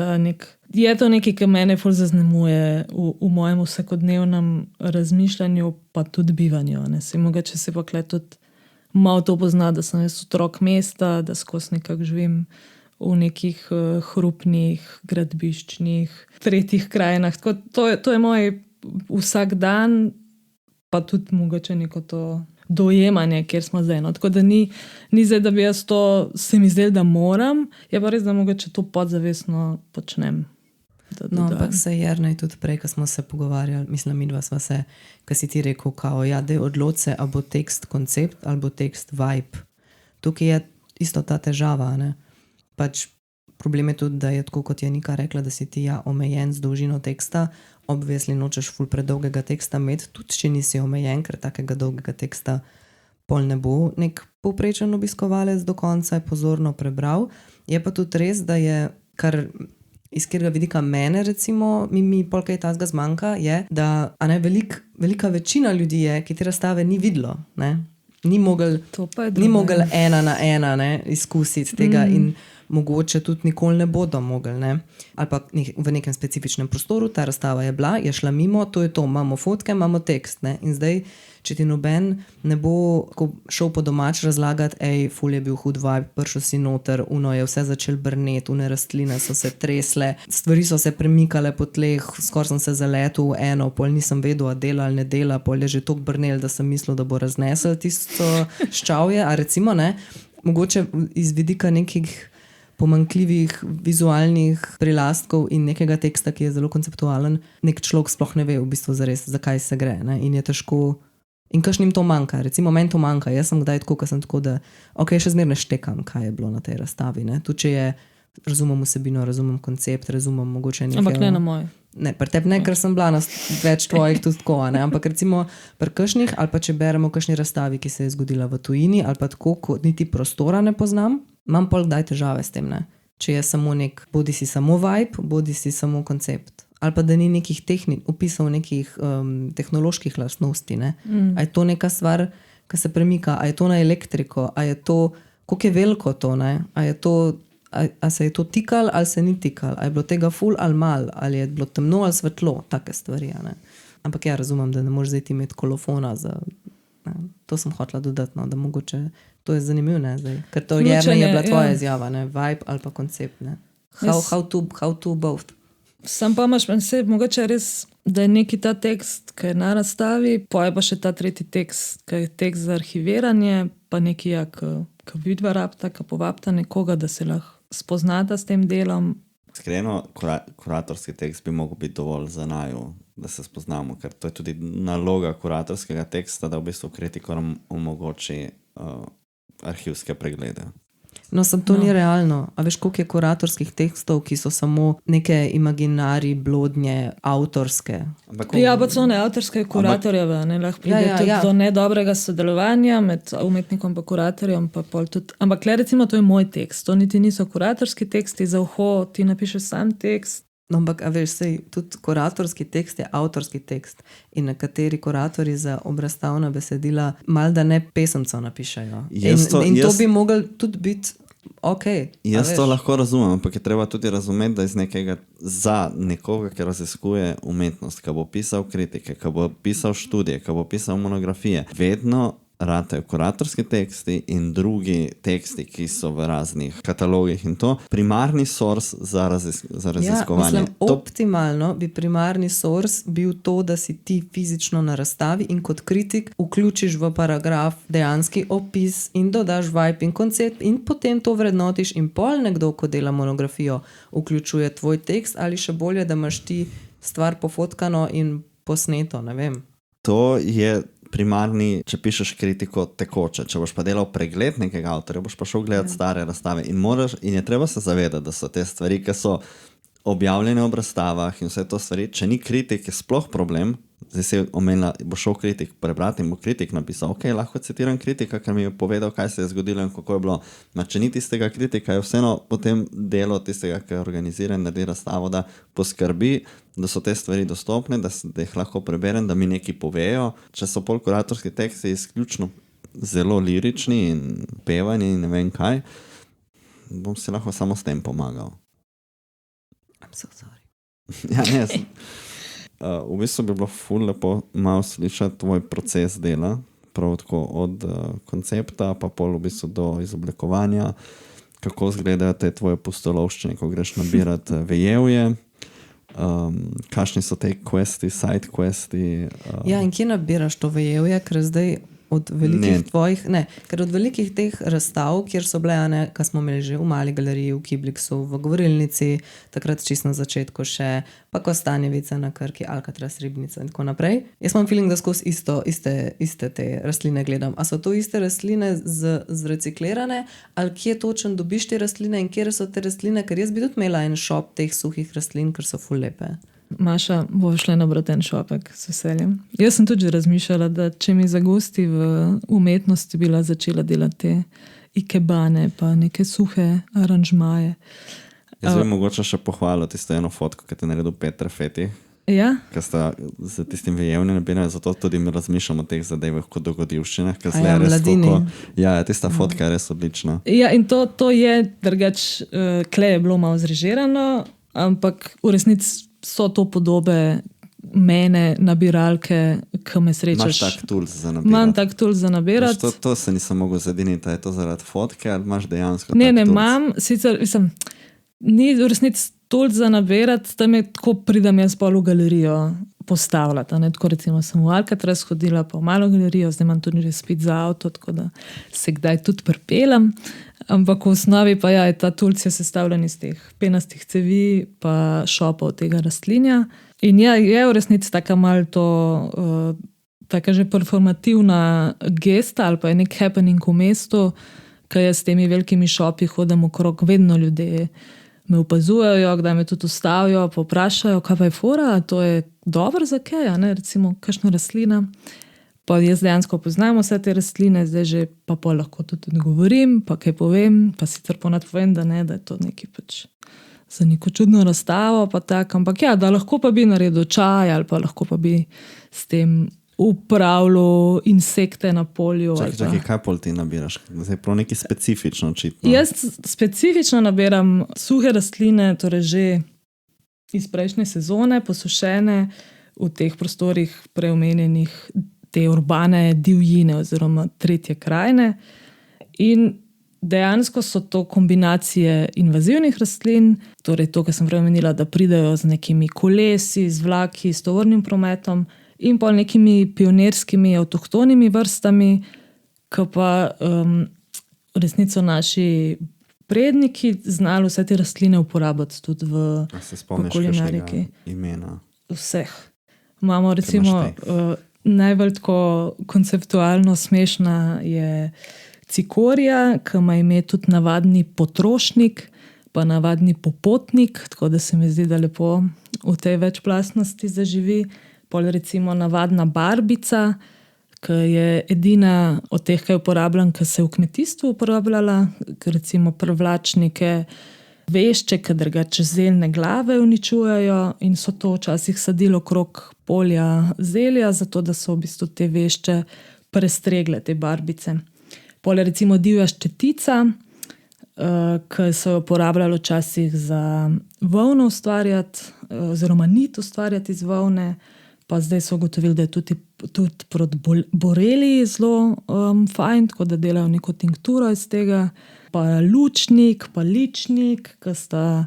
Je to nekaj, ki mene ful zaznamuje v mojem vsakodnevnem razmišljanju, pa tudi bivanju. Ne? Mogoče se pa kle tudi malo to pozna, da sem jaz otrok mesta, da skozi nekako živim v nekih hrupnih, gradbiščnih, tretjih krajinah. Tako, to je moj vsak dan, pa tudi mogoče neko to dojemanje, kjer smo zdaj. No. Tako da ni zdaj, da bi jaz to se mi zdel, da moram, je pa res, da mogoče to podzavestno počnem.
No, ampak se Jernej tudi prej, ko smo se pogovarjali, mislim, midva sva se, ko si ti rekel, kao, ja, dej odloč se, a bo tekst koncept, ali bo tekst vibe. Tukaj je isto ta težava, ne? Pač problem je tudi, da je tako, kot je Nika rekla, da si ti omejen z dolžino teksta, obvezli nočeš ful predolgega teksta imeti, tudi če nisi omejen, ker takega dolgega teksta pol ne bo nek povprečen obiskovalec do konca je pozorno prebral. Je pa tudi res, da je, kar iz katerega vidika mene recimo, mi pol kaj tazga zmanjka, je, da velika večina ljudi je, ki te razstave ni videlo, ne? Ni mogel 1 na 1 ne, izkusiti tega in mogoče tudi nikoli ne bodo mogli, ne. Ali pa v nekem specifičnem prostoru, ta razstava je bila, je šla mimo, to je to, imamo fotke, imamo tekst, ne. In zdaj, če ti noben ne bo šel po domač razlagati, ful je bil hud vibe, prišel si noter, uno je vse začel brneti, une rastline so se tresle, stvari so se premikale po tleh, skoraj sem se zaletel v eno, pol nisem vedel, a dela ali ne dela, pol je že toliko brnel, da sem mislil, da bo raznesel tisto ščavje, a recimo, ne, mogoče iz vidika nekih pomanjkljivih vizualnih prilastkov in nekega teksta, ki je zelo konceptualen, nek človek sploh ne ve v bistvu zares, zakaj se gre, ne? In je težko, in kakšnim to manjka, recimo meni to manjka, jaz sem kdaj tako, ko sem tako, da še zmeraj ne štekam, kaj je bilo na tej razstavi, ne? Tu če je, razumem vsebino, razumem koncept, razumem mogoče nekaj.
Ampak ne na moj.
Ne, pri tebi ne, ker sem bila na več tvojih tudi tako, ne? Ampak recimo pri kakšnih, ali pa če beremo kakšni razstavi, ki se je zgodila v tujini, ali pa tako, kot niti prostora ne poznam, imam pol kdaj težave s tem, ne? Če je samo nek, bodi si samo vibe, bodi si samo koncept. Ali pa da ni nekih opisov nekih tehnoloških lastnosti, ne? A je to neka stvar, ki se premika, a je to na elektriko, a je to, koliko je veliko to, ne? A se je to tikalo ali se ni tikalo, a je bilo tega ful ali mal, ali je bilo temno ali svetlo, take stvari, ne? Ampak ja, razumem, da ne moreš zdaj ti imeti kolofona za, ne? To sem hotela dodatno, da mogoče, to je zanimivo, ne, zdaj, ker to je bila tvoja izjava, ne, vibe ali pa koncept, ne. How to both.
Sam pa imaš se mogoče res, da je neki ta tekst, ki je na razstavi, pa je pa še ta tretji tekst, ki je tekst za arhiviranje, pa neki ki vidva rabta, ki povabta nekoga, da se lahko spoznata s tem delom.
Iskreno, kuratorski tekst bi mogel biti dovolj za naju, da se spoznamo, ker to je tudi naloga kuratorskega teksta, da v bistvu kritikom omogoči arhivske preglede.
No, to ni realno. A veš, koliko je kuratorskih tekstov, ki so samo neke imaginari, blodnje, avtorske?
Ja, pa so ne avtorske kuratorjeve, ne, lahko pride tudi do nedobrega sodelovanja med umetnikom pa kuratorjem, pa pol tudi. Ampak le recimo, to je moj tekst, to niti niso kuratorski teksti, za uho ti napišeš sam tekst.
No, ampak, a veš, sej, tudi kuratorski tekst je avtorski tekst in nekateri kuratorji za obrazstavna besedila mal da ne pesemco napišajo. In to bi mogel tudi biti okej.
Jaz to lahko razumem, ampak je treba tudi razumeti, da iz nekega, za nekoga, ki raziskuje umetnost, ki bo pisal kritike, ki bo pisal študije, ki bo pisal monografije, vedno ratejo kuratorski teksti in drugi teksti, ki so v raznih katalogih in to. Primarni source za raziskovanje.
Mislim, optimalno bi primarni source bil to, da si ti fizično na razstavi in kot kritik vključiš v paragraf dejanski opis in dodaš vibe in koncept in potem to vrednotiš in pol nekdo, ko dela monografijo, vključuje tvoj tekst ali še bolje, da imaš ti stvar pofotkano in posneto, ne vem.
To je primarni, če pišeš kritiko tekoče. Če boš pa delal pregled nekega avtorja, boš pa šel gledati stare razstave in je treba se zavedati, da so te stvari, ki so objavljene ob razstavah in vse to stvari, če ni kritik, je sploh problem. Zdaj si omenila, bo šel kritik prebrati in bo kritik napisal, ok, lahko citiram kritika, ker mi je povedal, kaj se je zgodilo in kako je bilo. Če ni tistega kritika, je vseeno potem delo tistega, ki organizira in naredi razstavo, da poskrbi, da so te stvari dostopne, da jih lahko preberem, da mi nekaj povejo. Če so pol kuratorski teksti izključno zelo lirični in pevani in ne vem kaj, bom si lahko samo s tem pomagal.
I'm so sorry.
Ja, ne, v bistvu bi bilo ful lepo malo slišati tvoj proces dela, prav tako od koncepta pa pol v bistvu do izoblikovanja, kako izgledajo te tvoje pustolovščine, ko greš nabirati vejevje, kakšni so te questi, side questi.
Ja, in kje nabiraš to vejevje, ker zdaj od velikih teh razstav, kjer so bile, kar smo imeli že v Mali galeriji, v Kibliksu, v Govorilnici, takrat čisto na začetku še, pa Kostanjevica na Krki, Alcatraz, Ribnica in tako naprej. Jaz imam feeling, da skozi iste te rastline gledam. A so to iste rastline zreciklirane, ali kje točno dobiš te rastline in kje so te rastline, ker jaz bi tudi imela en shop teh suhih rastlin, ker so ful lepe.
Maša, bo šla na braten šopek s veseljem. Jaz sem tudi že razmišljala, da če mi zagosti v umetnosti, bila začela delati te ikebane, pa neke suhe aranžmaje.
Jaz bi mogoče še pohvalil tisto eno fotko, ki te naredil Petra Feti,
Ja,
ki sta z tistim vejevnim nabirali, zato tudi mi razmišljamo o teh zadevah kot dogodivščinah, ker
A
zdaj
ja,
res
Mladini.
ja, tista fotka je res odlična.
ja, in to je drugač, kle je bilo malo zrežirano, ampak v resnici so to podobe mene, nabiralke, ki me srečaš.
Imaš tak tools za nabirati?
Imam tak tool za nabirati.
To se nisem mogel zadiniti, je to zaradi fotke ali imaš dejansko
Ne,
tak tools?
imam, sicer, ni v resnici tool za nabirati, tam je tako pridem jaz pol v galerijo postavljati. Tako recimo sem v Alcatraz hodila pa v malo galerijo, zdaj imam tudi razpit za avto, tako da se kdaj tudi pripeljem. Ampak v osnovi pa je ta tulc je sestavljen iz teh penastih cevi pa šopov tega rastlinja. In je v resnici taka malo to, taka že performativna gesta ali pa je nek happening v mestu, ki jaz s temi velikimi šopi hodim okrog, vedno ljudje me opazujejo, kdaj me tudi ustavijo, pa vprašajo, kaj pa je fora, to je dobro za kaj, recimo kakšna rastlina. Pa jaz dejansko poznam vse te rastline, zdaj že pa pol lahko tudi odgovorim, pa kaj povem, pa sicer ponad povem, da je to nekaj pač za neko čudno razstavo, pa tak, ampak ja, da lahko pa bi naredil čaj ali pa lahko pa bi s tem upravljal insekte na polju.
Čakaj, kaj pol ti nabiraš? Zdaj prav nekaj specifično očitno.
Jaz specifično nabiram suhe rastline, torej že iz prejšnje sezone, posušene v teh prostorih preomenjenih te urbane divjine oziroma tretje krajine. In dejansko so to kombinacije invazivnih rastlin, torej to, kar sem prej omenila, da pridejo z nekimi kolesi, z vlaki, s tovornim prometom in pa nekimi pionirskimi avtohtonimi vrstami, ki pa v resnici naši predniki znali vse te rastline uporabiti tudi v
Se spomniš
kulinariki.
kakšnega imena?
Vseh. Imamo recimo najbolj tako konceptualno smešna je cikorija, ki ima ime tudi navadni potrošnik, pa navadni popotnik, tako da se mi zdi, da lepo v tej večplastnosti zaživi. Pol recimo navadna barbica, ki je edina od teh, ki je uporabljam, ki se je v kmetijstvu uporabljala, recimo privlačnike, vešče, ki drugače zeljne glave uničujejo in so to včasih sadili okrog polja zelja, zato da so v bistvu te vešče prestregle, te barbice. Pol recimo divja ščetica, ki so jo uporabljali včasih za volno ustvarjati, oziroma nit ustvarjati iz volne, pa zdaj so ugotovili, da je tudi tudi proti boreliji zelo fajn, tako da delajo neko tinkturo iz tega. Pa lučnik, pa ličnik, ki sta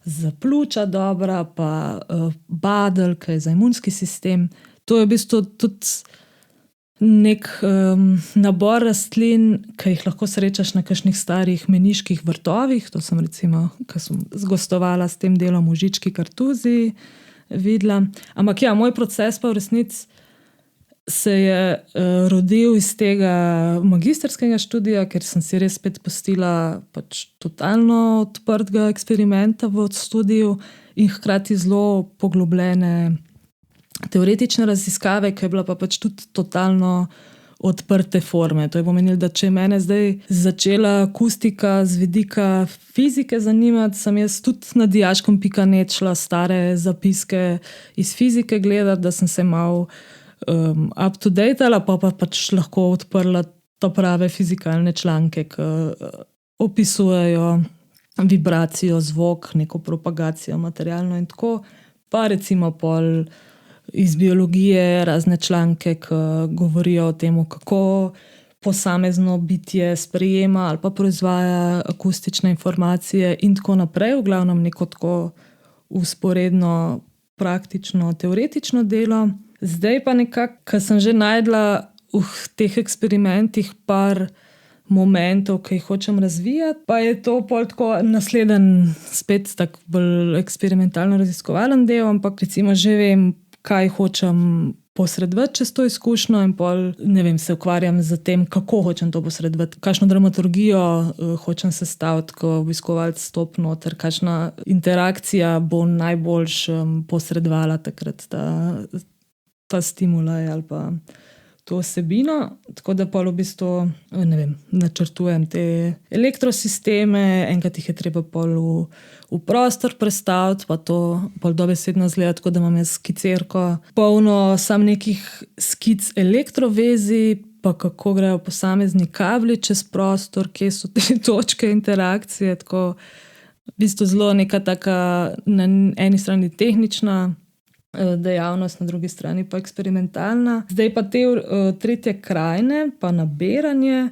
za pljuča dobra, pa badelj, ki je za imunski sistem. To je v bistvu tudi nek nabor rastlin, ki jih lahko srečaš na kakšnih starih meniških vrtovih. To sem recimo, ko sem zgostovala s tem delom v Žički kartuziji, videla. Ampak ja, moj proces pa v resnici se je rodil iz tega magistrskega študija, ker sem si res spet pustila pač totalno odprtega eksperimenta v študiju in hkrati zelo poglobljene teoretične raziskave, ki je bila pa pač tudi totalno odprte forme. To je pomenilo, da če je mene zdaj začela akustika z vidika fizike zanimati, sem jaz tudi na dijaškom.net šla stare zapiske iz fizike gledati, da sem se malo up to date, pa pač lahko odprla ta prave fizikalne članke, ki opisujejo vibracijo, zvok, neko propagacijo materialno in tako. Pa recimo pol iz biologije razne članke, ki govorijo o tem, kako posamezno bitje sprejema ali pa proizvaja akustične informacije in tako naprej. V glavnem neko tako usporedno, praktično, teoretično delo. Zdaj pa nekako, ko sem že najdla v teh eksperimentih par momentov, ki jih hočem razvijati, pa je to pol tako naslednji spet tak bolj eksperimentalno raziskovalen del, ampak recimo že vem, kaj hočem posredovati čez to izkušnjo in pol, ne vem, se ukvarjam z tem, kako hočem to posredovati, kakšno dramaturgijo hočem sestaviti, ko obiskovalec stopi noter, kakšna interakcija bo najboljš posredovala takrat ta stimulaj ali pa to vsebino. Tako da pol v bistvu, ne vem, načrtujem te elektrosisteme, enkrat jih je treba pol v prostor prestaviti, pa to pol dobesedno izgleda, tako da imam jaz skicirko polno sam nekih skic elektrovezi, pa kako grejo posamezni kabli čez prostor, kje so te točke interakcije, tako v bistvu zelo neka taka na eni strani tehnična dejavnost, na drugi strani pa eksperimentalna. Zdaj pa te tretje krajine, pa nabiranje,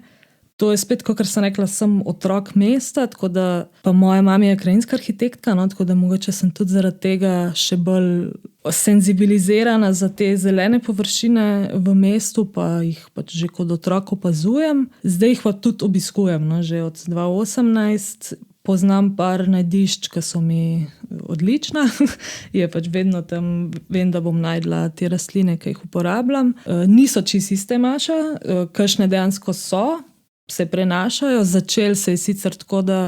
to je spet, kot sem rekla, sem otrok mesta, tako da pa moja mama je krajinska arhitektka, no, tako da mogoče sem tudi zaradi tega še bolj senzibilizirana za te zelene površine v mestu, pa jih pač že kot otrok opazujem. Zdaj jih pa tudi obiskujem, no, že od 2018. Poznam par najdišč, ki so mi odlična. Je pač vedno tam, vem, da bom najdla te rastline, ki jih uporabljam. Niso čisto iste, Maša, kakšne dejansko so, se prenašajo. Začel se je sicer tako, da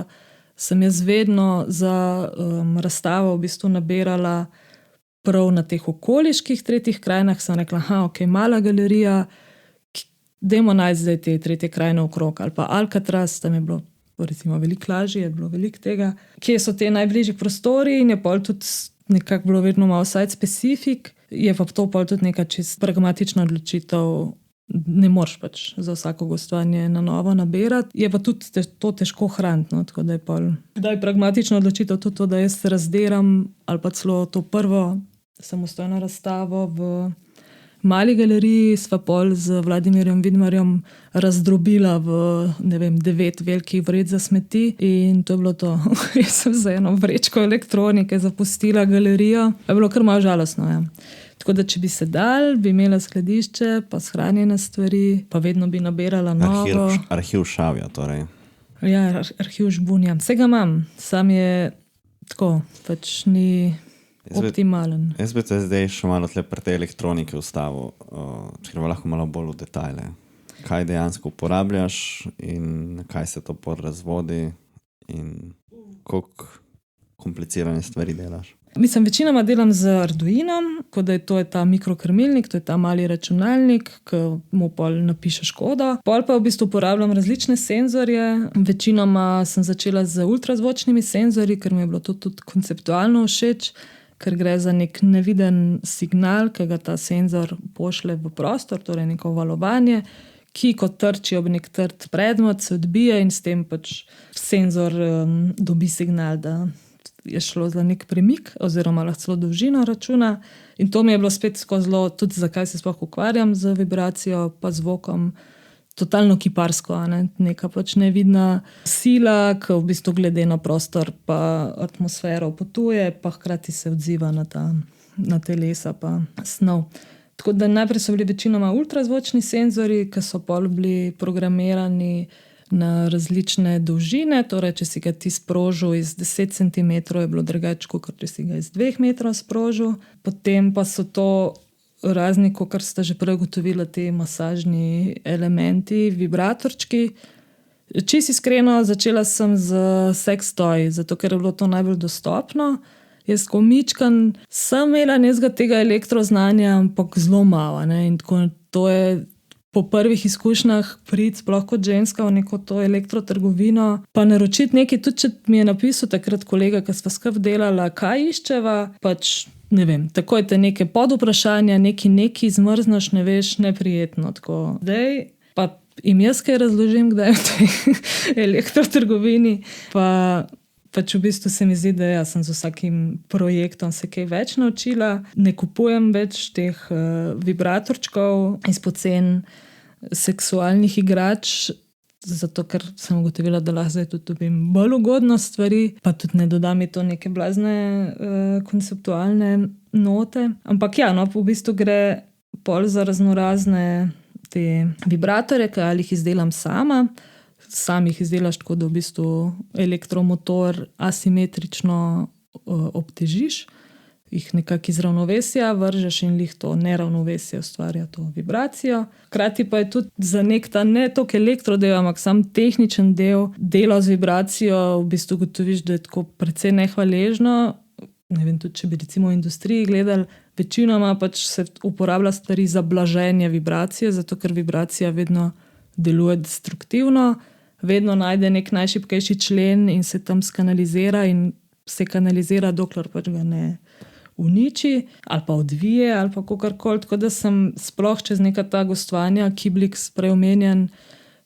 sem jaz vedno za razstavo v bistvu nabirala prav na teh okoliških tretjih krajinah. Sem rekla, ok, mala galerija, dajmo najti zdaj te tretje krajine okrog, ali pa Alcatraz, tam je bilo recimo veliko lažje, je bilo veliko tega. Kje so te najbližji prostori in je pol tudi nekako bilo vedno malo site specific, je pa to pol tudi neka čist pragmatična odločitev, ne moreš pač za vsako gostovanje na novo nabirati. Je pa tudi to težko hraniti, no? Tako da je pol kdaj pragmatična odločitev tudi to, da jaz razdelam ali pa celo to prvo samostojno razstavo v mali galeriji, sva pol z Vladimirjem Vidmarjem razdrobila v, ne vem, 9 velikih vred za smeti in to je bilo to. Jaz sem za eno vrečko elektronike zapustila galerijo. Je bilo kar malo žalostno, ja. Tako da, če bi se dal, bi imela skladišče, pa shranjene stvari, pa vedno bi nabirala novo.
Arhiv Šavja, torej.
Ja, arhiv Žbunja. Vsega imam, sam je tako, pač ni optimalen.
Jaz bi te zdaj še malo tle pri tej elektroniki ustavil, če gremo lahko malo bolj v detajle. Kaj dejansko uporabljaš in kaj se to razvodi in koliko komplicirane stvari delaš?
Mislim, večinoma delam z Arduinom, kot da to je ta mikrokrmilnik, to je ta mali računalnik, ki mu pol napišeš kodo. Pol pa v bistvu uporabljam različne senzorje. Večinoma sem začela z ultrazvočnimi senzorji, ker mi je bilo to tudi konceptualno všeč, ker gre za nek neviden signal, ki ga ta senzor pošle v prostor, torej neko valovanje, ki ko trči ob nek trd predmet, se odbije in s tem pač senzor dobi signal, da je šlo za nek premik, oziroma lahko celo dolžino računa. In to mi je bilo spet zelo, tudi zakaj se sploh ukvarjam z vibracijo, pa zvokom, totalno kiparsko, neka pač nevidna sila, ki v bistvu glede na prostor pa atmosfero potuje, pa hkrati se odziva na telesa pa snov. Tako da najprej so bili večinoma ultrazvočni senzori, ki so pol bili programirani na različne dolžine, torej če si ga ti sprožil iz 10 cm, je bilo drugače, kot če si ga iz 2 metrov sprožil. Potem pa so to razni, kot ste že prej ugotovili, ti masažni elementi, vibratorčki. Čisto iskreno, začela sem z sex toy, zato ker je bilo to najbolj dostopno. Jaz ko mičkan sem imela nekaj tega elektroznanja, ampak zelo malo. In tako to je po prvih izkušnjah priti sploh kot ženska v neko to elektrotrgovino, pa naročiti nekaj, tudi če mi je napisal takrat kolega, ki sva skupaj delala, kaj iščeva, pač ne vem, takoj te neke podvprašanja, neki zmrznaš, ne veš, neprijetno. Tako. Zdaj pa jim jaz kaj razložim, kdaj je v tej elektrotrgovini, pač v bistvu se mi zdi, da jaz sem z vsakim projektom se kaj več naučila, ne kupujem več teh vibratorčkov iz pocen seksualnih igrač, zato ker sem ugotovila, da lahko zdaj tudi dobim bolj ugodno stvari, pa tudi ne dodam mi to neke blazne konceptualne note. Ampak ja, v bistvu gre pol za raznorazne te vibratorje, ki ali jih izdelam sama. Sam jih izdelaš tako, da v bistvu elektromotor asimetrično obtežiš, jih nekako iz ravnovesja vržeš in lih to neravnovesje ustvarja to vibracijo. Hkrati pa je tudi za nek ta ne toliko elektrodel, ampak sam tehničen del dela z vibracijo, v bistvu gotoviš, da je tako precej nehvaležno. Ne vem, tudi če bi recimo v industriji gledali, večinoma pač se uporablja stvari za blaženje vibracije, zato ker vibracija vedno deluje destruktivno, vedno najde nek najšibkejši člen in se tam skanalizira in se kanalizira, dokler pač ga ne uniči ali pa odvije ali pa kakorkoli. Tako da sem sploh čez neka ta gostovanja, Kiblix prej omenjen,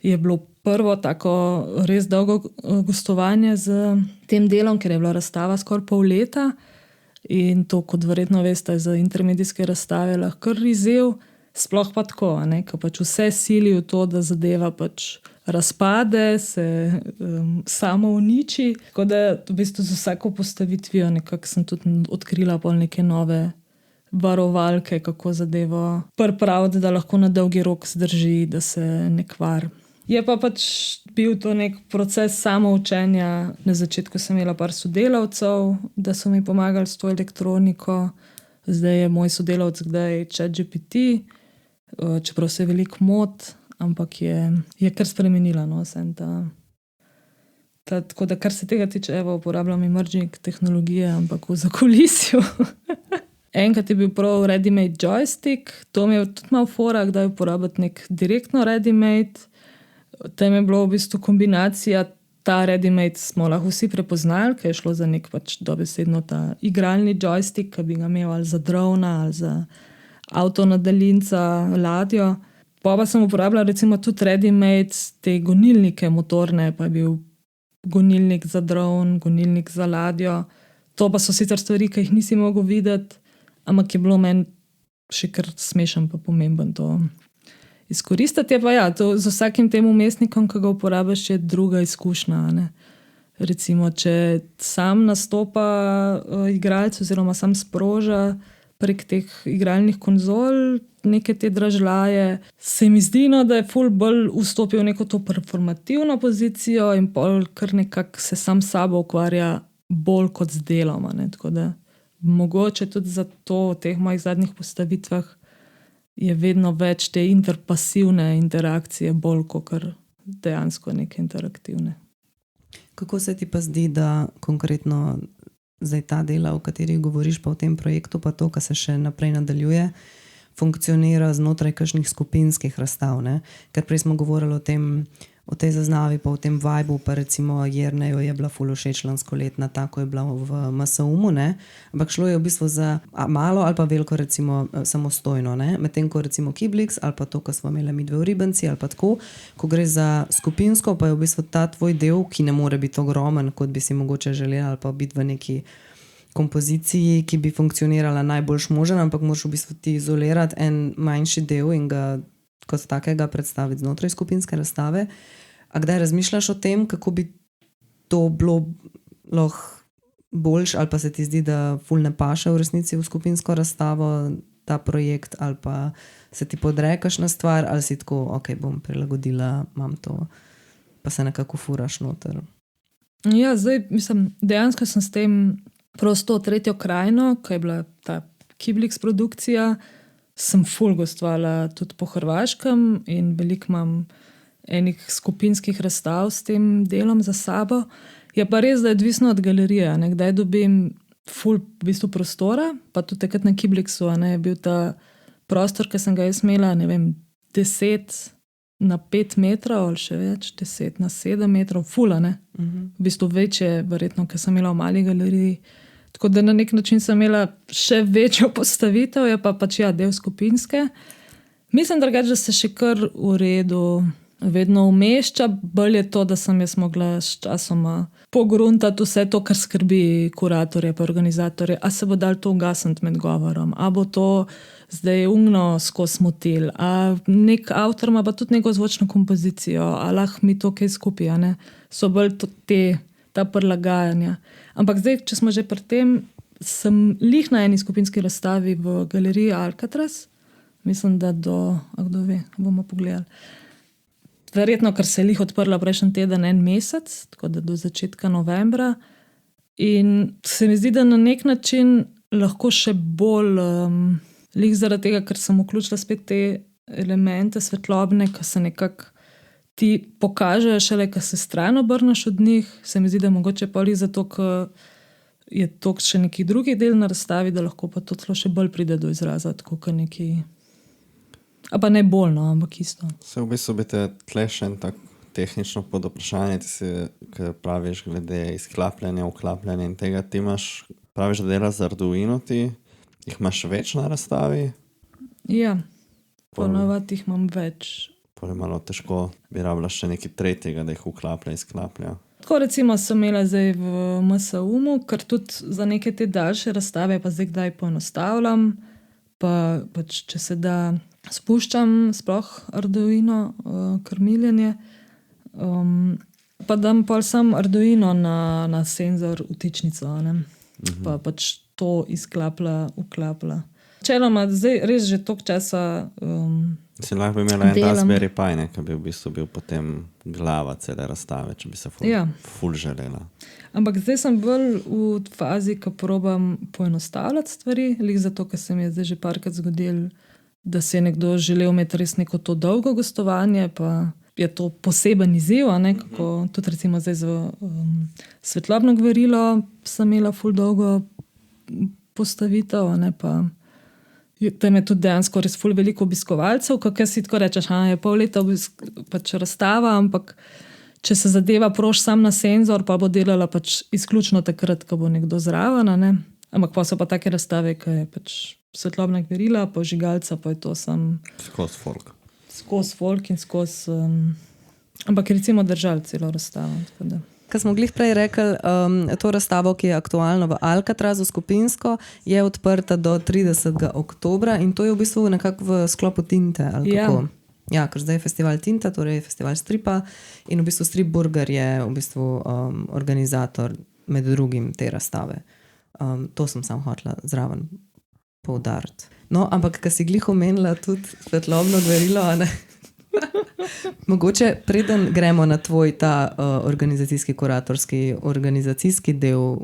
je bilo prvo tako res dolgo gostovanje z tem delom, ker je bila razstava skoraj pol leta in to, kot verjetno veste, za intermedijske razstave lahko izziv. Sploh pa tako, ko pač vse sili v to, da zadeva pač razpade, se samo uniči. Tako da v bistvu z vsako postavitvijo nekako sem tudi odkrila pol neke nove varovalke, kako zadevo pripraviti, da lahko na dolgi rok zdrži, da se ne kvari. Je pa pač bil to nek proces samoučenja. Na začetku sem imela par sodelavcev, da so mi pomagali s to elektroniko. Zdaj je moj sodelavec ChatGPT, čeprav se je veliko mot, ampak je kar spremenila. Tako da, kar se tega tiče, uporabljam emerging tehnologije, ampak v zakulisju. Enkrat je bil prav ready-made joystick, to mi je tudi malo fora, kdaj uporabljati nek direktno ready-made. Tam je bilo v bistvu kombinacija, ta ready-made smo lahko vsi prepoznali, ker je šlo za nek pač dobesedno ta igralni joystick, ki bi ga imel ali za drona ali za avto na daljinca, ladjo. Pa sem uporabljala recimo tudi ready-made te gonilnike motorne, pa je bil gonilnik za dron, gonilnik za ladjo. To pa so sicer stvari, ki jih nisi mogel videti, ampak je bilo meni še kar smešen pa pomemben to izkoristiti. Je pa ja, to z vsakim tem umestnikom, ki ga uporabiš, je druga izkušnja. Recimo, če sam nastopa igralec oziroma sam sproža prek teh igralnih konzol neke te dražljaje, se mi zdi, da je ful bolj vstopil v neko to performativno pozicijo in pol kar nekako se sam sabo ukvarja bolj kot z delom. Tako da mogoče tudi zato v teh mojih zadnjih postavitvah je vedno več te interpasivne interakcije, bolj kot dejansko neke interaktivne.
Kako se ti pa zdi, da konkretno zdaj ta dela, o katerih govoriš, pa v tem projektu, pa to, kar se še naprej nadaljuje, funkcionira znotraj kakšnih skupinskih razstav, ne? Ker prej smo govorili o tem v tej zaznavi, pa v tem vibu, pa recimo Jerneju je bila ful všeč lanskoletna, tako je bila v MSUM-u, ne, ampak šlo je v bistvu za malo ali pa veliko recimo samostojno, ne, medtem ko recimo Kiblix ali pa to, ko smo imeli mi dve v Ribenci ali pa tako, ko gre za skupinsko, pa je v bistvu ta tvoj del, ki ne more biti ogromen, kot bi si mogoče želeli ali pa biti v neki kompoziciji, ki bi funkcionirala najboljš možen, ampak moraš v bistvu ti izolirati en manjši del in ga kot takega predstaviti znotraj skupinske razstave. A kdaj razmišljaš o tem, kako bi to bilo lahko boljš, ali pa se ti zdi, da ful ne paše v resnici v skupinsko razstavo ta projekt, ali pa se ti podrekaš na stvar, ali si tako, ok, bom prilagodila, imam to, pa se nekako furaš noter.
Ja, zdaj, mislim, dejansko sem s tem prosto tretjo krajino, ko je bila ta Kiblix produkcija, sem ful gostovala tudi po Hrvaškem in veliko imam enih skupinskih razstav s tem delom za sabo. Je pa res, da je odvisno od galerije. Kdaj dobim ful v bistvu prostora, pa tudi takrat na Kiblixu je bil ta prostor, ki sem ga jaz imela, ne vem, 10 na 5 metrov ali še več, 10 na 7 metrov, fula, ne? V bistvu večje, verjetno, ker sem imela v mali galeriji. Tako da na nek način sem imela še večjo postavitev, je pa pač ja, del skupinske. Mislim drugače, da se še kar v redu vedno umešča, bolj je to, da sem jaz mogla s časoma pogruntati vse to, kar skrbi kuratorje pa organizatorje. A se bo dal to ugasniti med govorom, a bo to zdaj umno skozi motil, a nek avtor ima pa tudi neko zvočno kompozicijo, a lahko mi to kaj skupaj, a ne? So bolj ta prilagajanja. Ampak zdaj, če smo že pri tem, sem lih na eni skupinski razstavi v galeriji Alcatraz. Mislim, da kdo ve, bomo pogledali. Verjetno, ker se je lih odprla prejšnji teden en mesec, tako da do začetka novembra. In se mi zdi, da na nek način lahko še bolj, lih zaradi tega, ker sem vključila spet te elemente svetlobne, ki se nekako ti pokažejo šele, ko se stran obrneš od njih, se mi zdi, da mogoče pa lih zato, ker je to še neki drugi del na razstavi, da lahko pa to celo še bolj pride do izraza, tako kot neki, a pa ne bolj, no, ampak isto.
Se v bistvu bi te tle še en tak tehnično pod vprašanje, ti si, kaj praviš glede izklapljanja, vklapljanja in tega, ti imaš, praviš, da delaš z Arduino ti, jih imaš več na razstavi?
Ja, ponovadi jih imam več.
Je malo težko, bi rabila še nekaj tretjega, da jih vklaplja, izklaplja.
Tako recimo sem imela zdaj v MSUM-u, ker tudi za neke te daljše razstave pa zdaj kdaj poenostavljam, pa pač če se da spuščam sploh Arduino krmiljenje, pa dam pol sam Arduino na senzor vtičnico, ne? Pa pač to izklaplja, vklaplja. Čeloma, zdaj res že toliko časa
Si lahko bi imela en Raspberry Pi, ne, ki bi v bistvu bil potem glava cele razstave, če bi se ful želela.
Ampak zdaj sem bolj v fazi, ko probam poenostavljati stvari, lih zato, ker se mi je zdaj že parkrat zgodil, da si je nekdo želel imeti res neko to dolgo gostovanje, pa je to poseben izziv, ne, kako tudi recimo zdaj z svetlobno gverilo sem imela ful dolgo postavitev, ne, pa tam je tudi dejansko res ful veliko obiskovalcev, kako si tako rečeš, je pol leta pač razstava, ampak če se zadeva proš sam na senzor, pa bo delala pač izključno takrat, ko bo nekdo zraven, ne? Ampak pa so pa take razstave, ki je pač svetlobna gverila, pa žigalca, pa je to sam
skozi folk.
Skozi folk in skozi ampak recimo držali celo razstavo, tako da.
Ko smo glih prej rekli, to razstavo, ki je aktualna v Alcatrazu skupinsko, je odprta do 30. oktobra in to je v bistvu nekako v sklopu Tinte, ali kako? Ja, ker zdaj je festival Tinta, torej festival stripa in v bistvu Strip Burger je v bistvu organizator med drugim te razstave. To sem sam hotela zraven poudariti. No, ampak, ko si glih omenila tudi svetlobno gverilo, ne? Mogoče preden gremo na tvoj ta organizacijski, kuratorski, organizacijski del,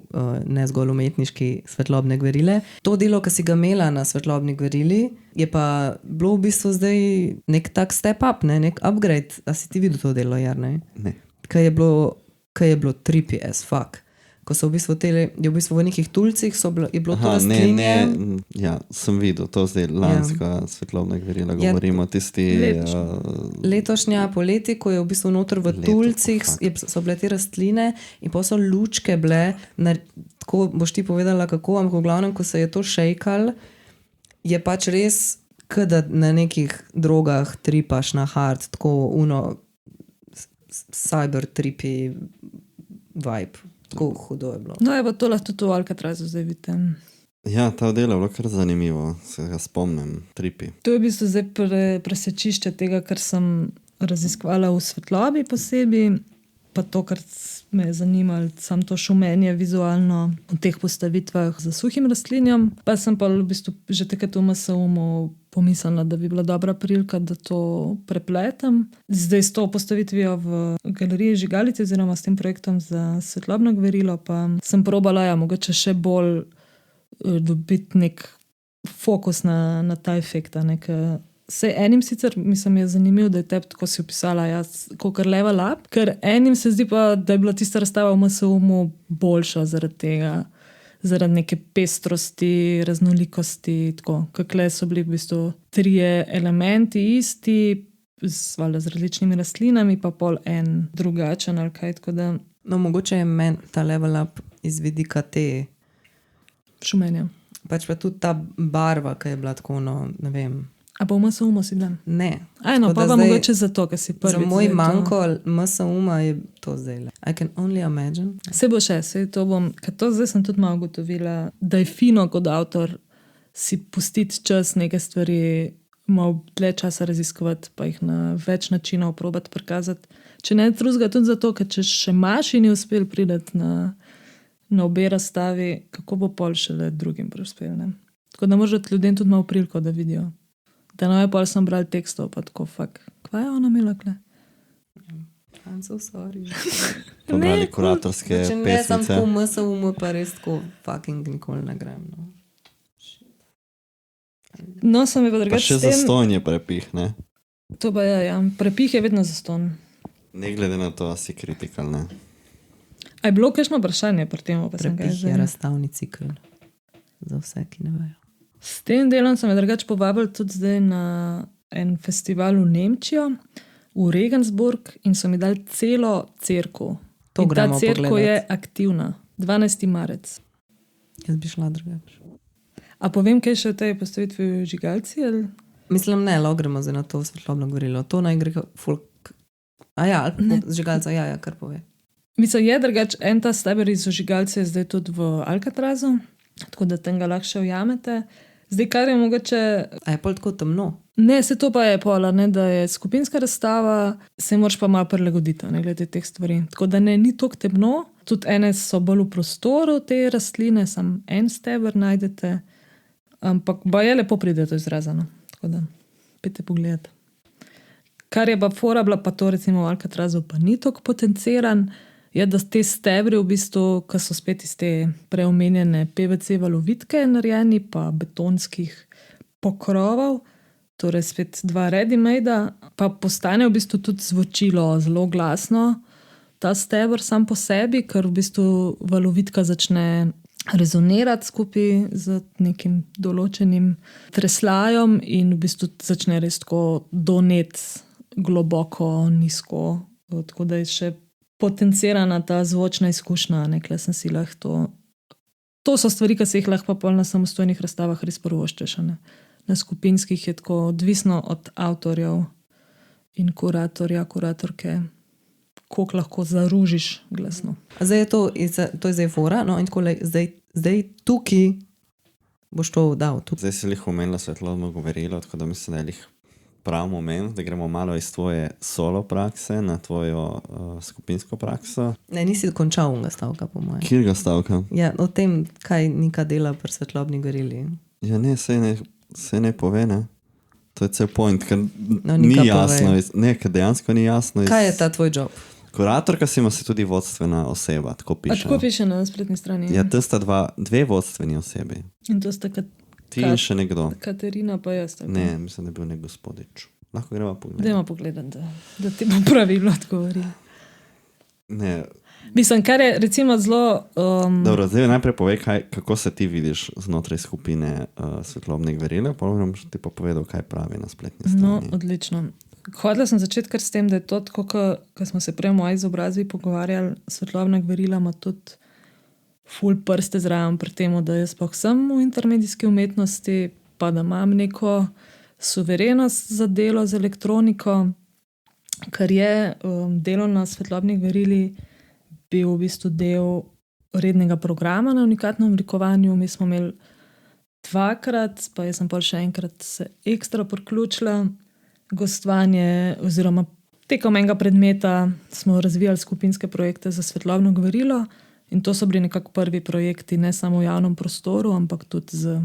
ne zgolj umetniški svetlobne gverile. To delo, ki si ga imela na svetlobni gverili, je pa bilo v bistvu zdaj nek tak step up, ne? Nek upgrade. A si ti videl to delo, Jarnej?
Ne.
Kaj je bilo trippy as fuck. ko so v bistvu je v bistvu v nekih tulcih je bilo to
Ne,
rastlinje.
ja, sem videl, to zdaj lanska svetlobna gverila, govorimo tisti...
Letošnja poleti, ko je v bistvu noter v tulcih, so bile te rastline in pa so lučke bile, tako boš ti povedala kako, ampak v glavnem, ko se je to šejkal, je pač res, da na nekih drogah tripaš na hard, tako cyber tripi vibe. Tako hudo je bilo.
No, je pa to lahko tudi v Alcatrazu zdaj vidite.
Ja, ta del je bilo kar zanimivo, se ga spomnim, tripi.
To je v bistvu zdaj presečišče tega, kar sem raziskvala v svetlobi posebej, pa to, kar me je zanimalo, samo to šumenje vizualno v teh postavitvah za suhim rastlinjem. Pa sem pa v bistvu že takrat v MSU-mu pomislila, da bi bila dobra prilika, da to prepletem. Zdaj s to postavitvijo v galeriji Žigalice oziroma s tem projektom za svetlobno gverilo pa sem probala, mogoče še bolj dobiti nek fokus na ta efekt. Sej enim sicer, mislim, je zanimivo, da je tebi tako si opisala, kakor level up, ker enim se zdi pa, da je bila tista razstava v MSU-mu boljša zaradi tega, zaradi neke pestrosti, raznolikosti, tako. Kakle so bili v bistvu 3 elementi isti, z različnimi rastlinami, pa pol en drugačen ali kaj, tako da...
No, mogoče je meni ta level up iz vidika te
šumenja.
Pač pa tudi ta barva, ki je bila tako, ne vem...
A pa v MSU-mu si dan?
Ne.
No, pa mogoče zato, ker si prvič.
Za moj manjko MSU-ma je to zdaj. I can only imagine.
Se bo še, to bom, ker to zdaj sem tudi malo ugotovila, da je fino kot avtor si pustiti čas neke stvari, malo dlje časa raziskovati, pa jih na več načinov probati prikazati. Če ne drugega, tudi zato, ker če še maši ni uspel priti na obe razstavi, kako bo pol šele drugim uspel. Tako da moraš ljudem tudi malo priliko, da vidijo. Da je pol sem bral tekstov, pa tako, kva je ona imela kle?
I'm so sorry.
Pobrali kuratorske pesmice.
Ne, sem tako MSU-mu, pa res tako fucking nikoli ne grem.
No, sem je pa drugače
pa še zastonj je prepih, ne?
To pa je, ja. Prepih je vedno zastonj.
Ne glede na to, a si kritikal, ne?
A je bilo kakšno vprašanje pri tem?
Prepih je razstavni cikl. Za vse, ki ne vejo.
S tem delom sem je drugače povabil tudi zdaj na en festival v Nemčijo, v Regensburg, in so mi dali celo cerkev. In ta cerkev je aktivna. 12. marec.
Jaz bi šla drugače.
A povem, kaj še v tej postavitvi v Žigalci? Ali?
Mislim, ne, gremo zdaj na to svetlobno gverilo. To naj gre folk... ali Žigalca, kar pove.
Mislim, je drugače, en ta steber iz Žigalce je zdaj tudi v Alcatrazu, tako da tam ga lahko še ujamete. Zdaj, kar je mogoče...
A je pol tako temno?
Ne, se to pa je pola, ne, da je skupinska razstava, se moraš pa malo prilagoditi, ne, glede teh stvari. Tako da ne, ni toliko temno, tudi ene so bolj v prostoru te rastline, sam en steber najdete, ampak ba je lepo pride to izrazano. Tako da, pejte pogledati. Kar je pa fora bila, pa to recimo v Alcatrazu pa ni toliko potenciran, je, da te stebri v bistvu, ki so spet iz te preomenjene PVC valovitke narejeni, pa betonskih pokrovov, torej spet 2 ready-made, pa postane v bistvu tudi zvočilo zelo glasno, ta steber sam po sebi, ker v bistvu valovitka začne rezonirati skupaj z nekim določenim treslajom in v bistvu začne res tako donet globoko, nizko, tako da je še potencirana ta zvočna izkušnja, nekaj sem si lahko to so stvari, ki se jih lahko pa na samostojnih razstavah res prvoščeš. Na skupinskih je tako odvisno od avtorjev in kuratorke, koliko lahko zaružiš glasno.
Zdaj je to je zdaj fora, no in tako zdaj tukaj boš to dal.
Zdaj si lih omenila svetlobno gverilo, tako da mislim, da je lih prav moment, da gremo malo iz tvoje solo prakse na tvojo skupinsko prakso.
Ne, nisi končal unga stavka, po mojem.
Kjerga stavka?
Ja, o tem, kaj Nika dela pri svetlobni gverili.
Ja, ne, se ne pove, ne. To je cel point, ker ni jasno. Ne, ker dejansko ni jasno.
Kaj je ta tvoj job?
Kuratorka si ima se tudi vodstvena oseba, tako piše.
A tako piše na spletni strani?
Ja, to sta 2 vodstveni osebi.
In to sta
ti in še nekdo.
Katarina pa jaz. Tako.
Ne, mislim, da je bil nek gospodič. Lahko gremo pogledati.
Dajmo pogledati, da ti bo pravilno odgovori.
Ne,
Mislim, kar je recimo zelo...
Dobro, zdaj najprej povej, kako se ti vidiš znotraj skupine svetlobnih gveril, pa bom ti pa povedal, kaj pravi na spletni strani.
No, odlično. Hodila sem začeti kar s tem, da je to tako, ko smo se prej v moji izobrazbi pogovarjali, svetlobna gverila ima tudi ful prste zraven pri tem, da jaz pa sem v intermedijski umetnosti, pa da imam neko suverenost za delo z elektroniko, ker je delo na svetlobnih gverili bil v bistvu del rednega programa na unikatnem oblikovanju. Mi smo imeli 2krat, pa jaz sem pa še enkrat se ekstra priključila gostovanje, oziroma tekom enega predmeta smo razvijali skupinske projekte za svetlobno gverilo in to so bili nekako prvi projekti, ne samo v javnem prostoru, ampak tudi z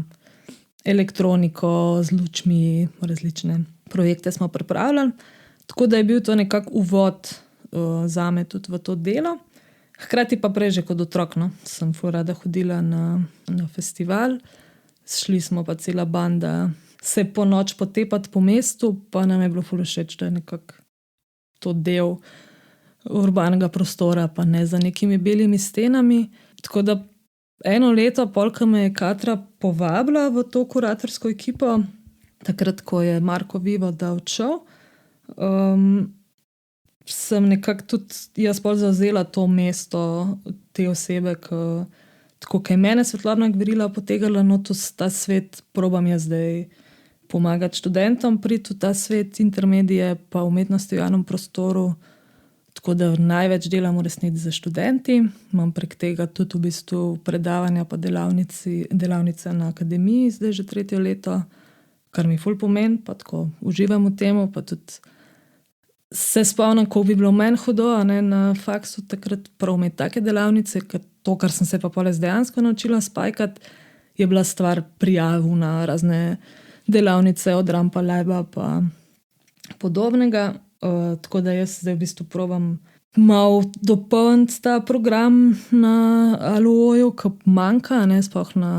elektroniko, z lučmi, različne projekte smo pripravljali. Tako da je bil to nekako uvod zame tudi v to delo. Hkrati pa prej že kot otrok, no, sem ful rada hodila na festival, šli smo pa cela banda se po noč potepati po mestu, pa nam je bilo ful všeč, da je nekako to del urbanega prostora, pa ne za nekimi belimi stenami. Tako da eno leto, polka me je Katra povabila v to kuratorsko ekipo, takrat, ko je Marko Vivo odšel, sem nekako tudi jaz pol zavzela to mesto te osebe, ki je mene svetlobna gverila potegala, no to ta svet probam jaz zdaj pomagati študentom priti v ta svet intermedije pa umetnosti v javnem prostoru, tako da največ delam v resnici za študenti. Imam prek tega tudi v bistvu predavanja pa delavnice na akademiji, zdaj že 3. leto, kar mi ful pomeni, pa tako uživam v temu, pa tudi se spomnim, ko bi bilo meni hudo, a ne, na faksu takrat prav imeti take delavnice, ker to, kar sem se pa pole dejansko naučila spajkati, je bila stvar prijavu na razne delavnice od Rampa Laba pa podobnega. Tako da jaz zdaj v bistvu probam malo dopolniti ta program na Aloju, ki manjka, ne, sploh na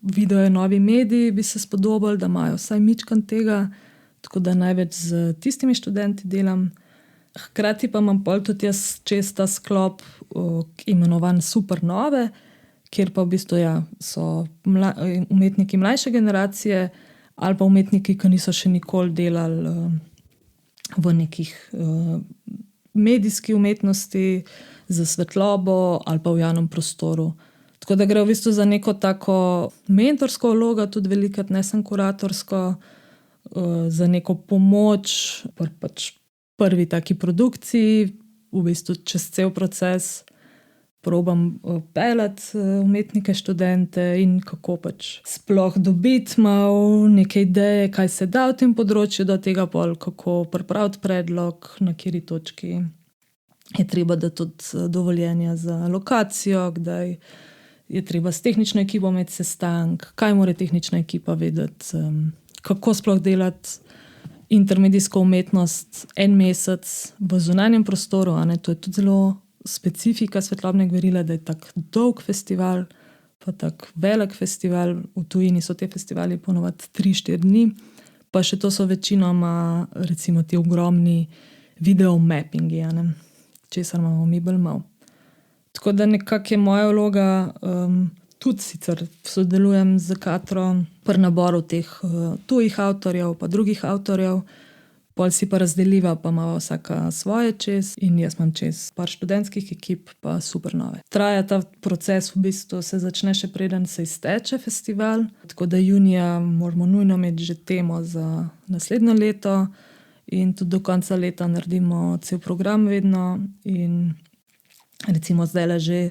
video novi mediji bi se spodobili, da imajo vsaj mičkan tega, tako da največ z tistimi študenti delam. Hkrati pa imam pol tudi jaz čez ta sklop imenovan Supernove, kjer pa v bistvu so umetniki mlajše generacije ali pa umetniki, ki niso še nikoli delali v nekih medijski umetnosti, za svetlobo ali pa v javnem prostoru. Tako da gre v bistvu za neko tako mentorsko vlogo, tudi velikrat ne sem kuratorsko, za neko pomoč pač prvi taki produkciji, v bistvu čez cel proces probam peljati umetnike, študente in kako pač sploh dobiti malo neke ideje, kaj se da v tem področju, do tega pol, kako pripraviti predlog, na kateri točki je treba da tudi dovoljenja za lokacijo, kdaj je treba s tehnično ekipo imeti sestanek, kaj mora tehnična ekipa vedeti, kako sploh delati intermedijsko umetnost en mesec v zunanjem prostoru, a ne, to je tudi zelo specifika svetlobne gverila, da je tak dolg festival, pa tak velik festival, v tujini so te festivali ponovadi 3-4 dni, pa še to so večinoma recimo ti ogromni video mappingi, a ne, česar imamo mi bolj malo. Tako da nekako je moja vloga, tudi sicer sodelujem z Katro pri naboru teh tujih avtorjev, pa drugih avtorjev, pol si pa razdeliva, pa ima vsaka svoje čez in jaz imam čez par študentskih ekip, pa Supernove. Traja ta proces, v bistvu se začne še preden se izteče festival, tako da junija moramo nujno imeti že temo za naslednje leto in tudi do konca leta naredimo cel program vedno in recimo zdajle že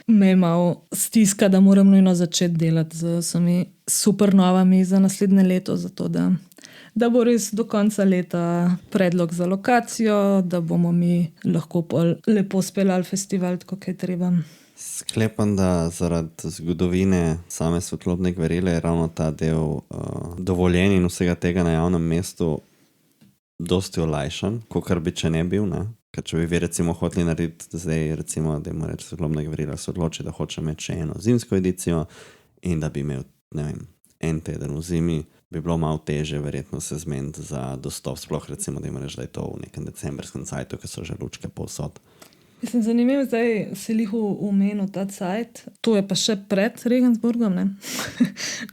me malo stiska, da moram nujno začeti delati z vsemi Supernovami za naslednje leto, zato da bo res do konca leta predlog za lokacijo, da bomo mi lahko lepo speljali festival, tako kaj treba.
Sklepam, da zaradi zgodovine same svetlobne gverile je ravno ta del dovoljenj in vsega tega na javnem mestu dosti olajšan, kakor bi, če ne bil, ne? Ker če bi vi recimo hoteli narediti zdaj, recimo, da ima reči svetlobna gverila, se odloči, da hoče imeti še eno zimsko edicijo in da bi imel, ne vem, en teden v zimi, bi bilo malo teže verjetno se zmeniti za dostop, sploh recimo, da ima reči, da je to v nekem decembrskem cajtu, ker so že lučke povsod.
Mislim, zanimivo, zdaj se lihu omenil ta cajt. To je pa še pred Regensburgom, ne?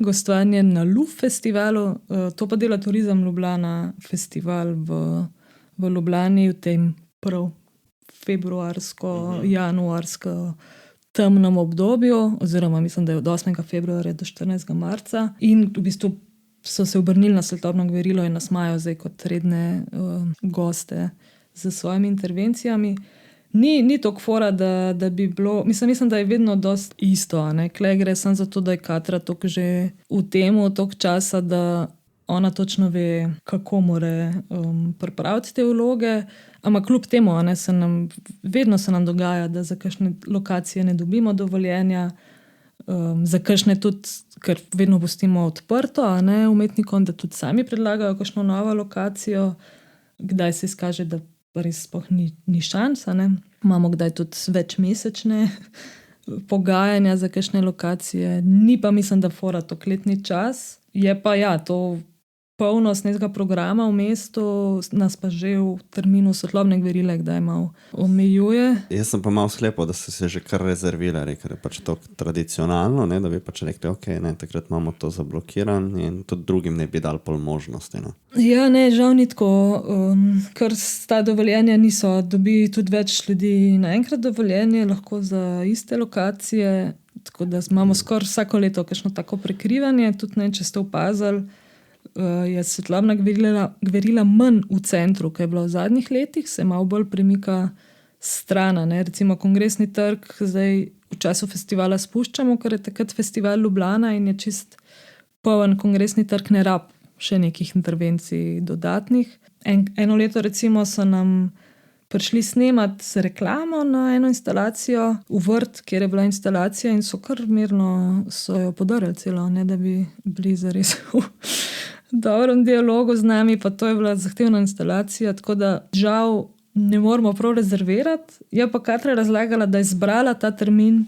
Gostovanje na Luf festivalu. To pa dela Turizem Ljubljana festival v Ljubljani v tem prav februarsko, januarsko temnem obdobju, oziroma mislim, da je od 8. februarja do 14. marca. In v bistvu so se obrnili na Svetlobno gverilo in nas imajo zdaj kot redne goste z svojimi intervencijami. Ni toliko fora, da bi bilo, mislim, da je vedno dosti isto, ne? Kle gre samo za to, da je Katra toliko že v temu toliko časa, da ona točno ve, kako more pripraviti te vloge, ampak kljub temu, ne, vedno se nam dogaja, da za kakšne lokacije ne dobimo dovoljenja, za kakšne tudi, ker vedno pustimo odprto, a ne, umetnikom, da tudi sami predlagajo kakšno novo lokacijo, kdaj se izkaže, da res sploh ni šansa, ne. Imamo kdaj tudi večmesečne pogajanja za kakšne lokacije, ni pa mislim, da fora toliko letni čas, je pa ja, to polnost nekega programa v mestu nas pa že v terminu Svetlobne gverile kdaj malo omejuje.
Jaz sem pa malo sklepal, da so se že kar rezervirali, ker je pač to tradicionalno, ne, da bi pač rekli, ok, ne, takrat imamo to zablokiran in tudi drugim ne bi dali pol možnosti. Ne.
Ja, ne, žal ni tako, ker ta dovoljenja niso, dobi tudi več ljudi naenkrat dovoljenje, lahko za iste lokacije, tako da imamo skoraj vsako leto kakšno tako prekrivanje, tudi ne, če ste opazili, je Svetlobna gverila manj v centru, kaj je bilo v zadnjih letih, se malo bolj premika strana, ne? Recimo Kongresni trg zdaj v času festivala spuščamo, ker je takrat festival Ljubljana in je čist poln Kongresni trg, ne rab še nekih intervencij dodatnih. Eno leto recimo so nam prišli snemati z reklamo na eno instalacijo v vrt, kjer je bila instalacija in so kar mirno so jo podarili celo, ne da bi bili zares v dobrem dialogu z nami, pa to je bila zahtevna instalacija, tako da žal ne moramo prav rezervirati. Je pa Katra razlagala, da je zbrala ta termin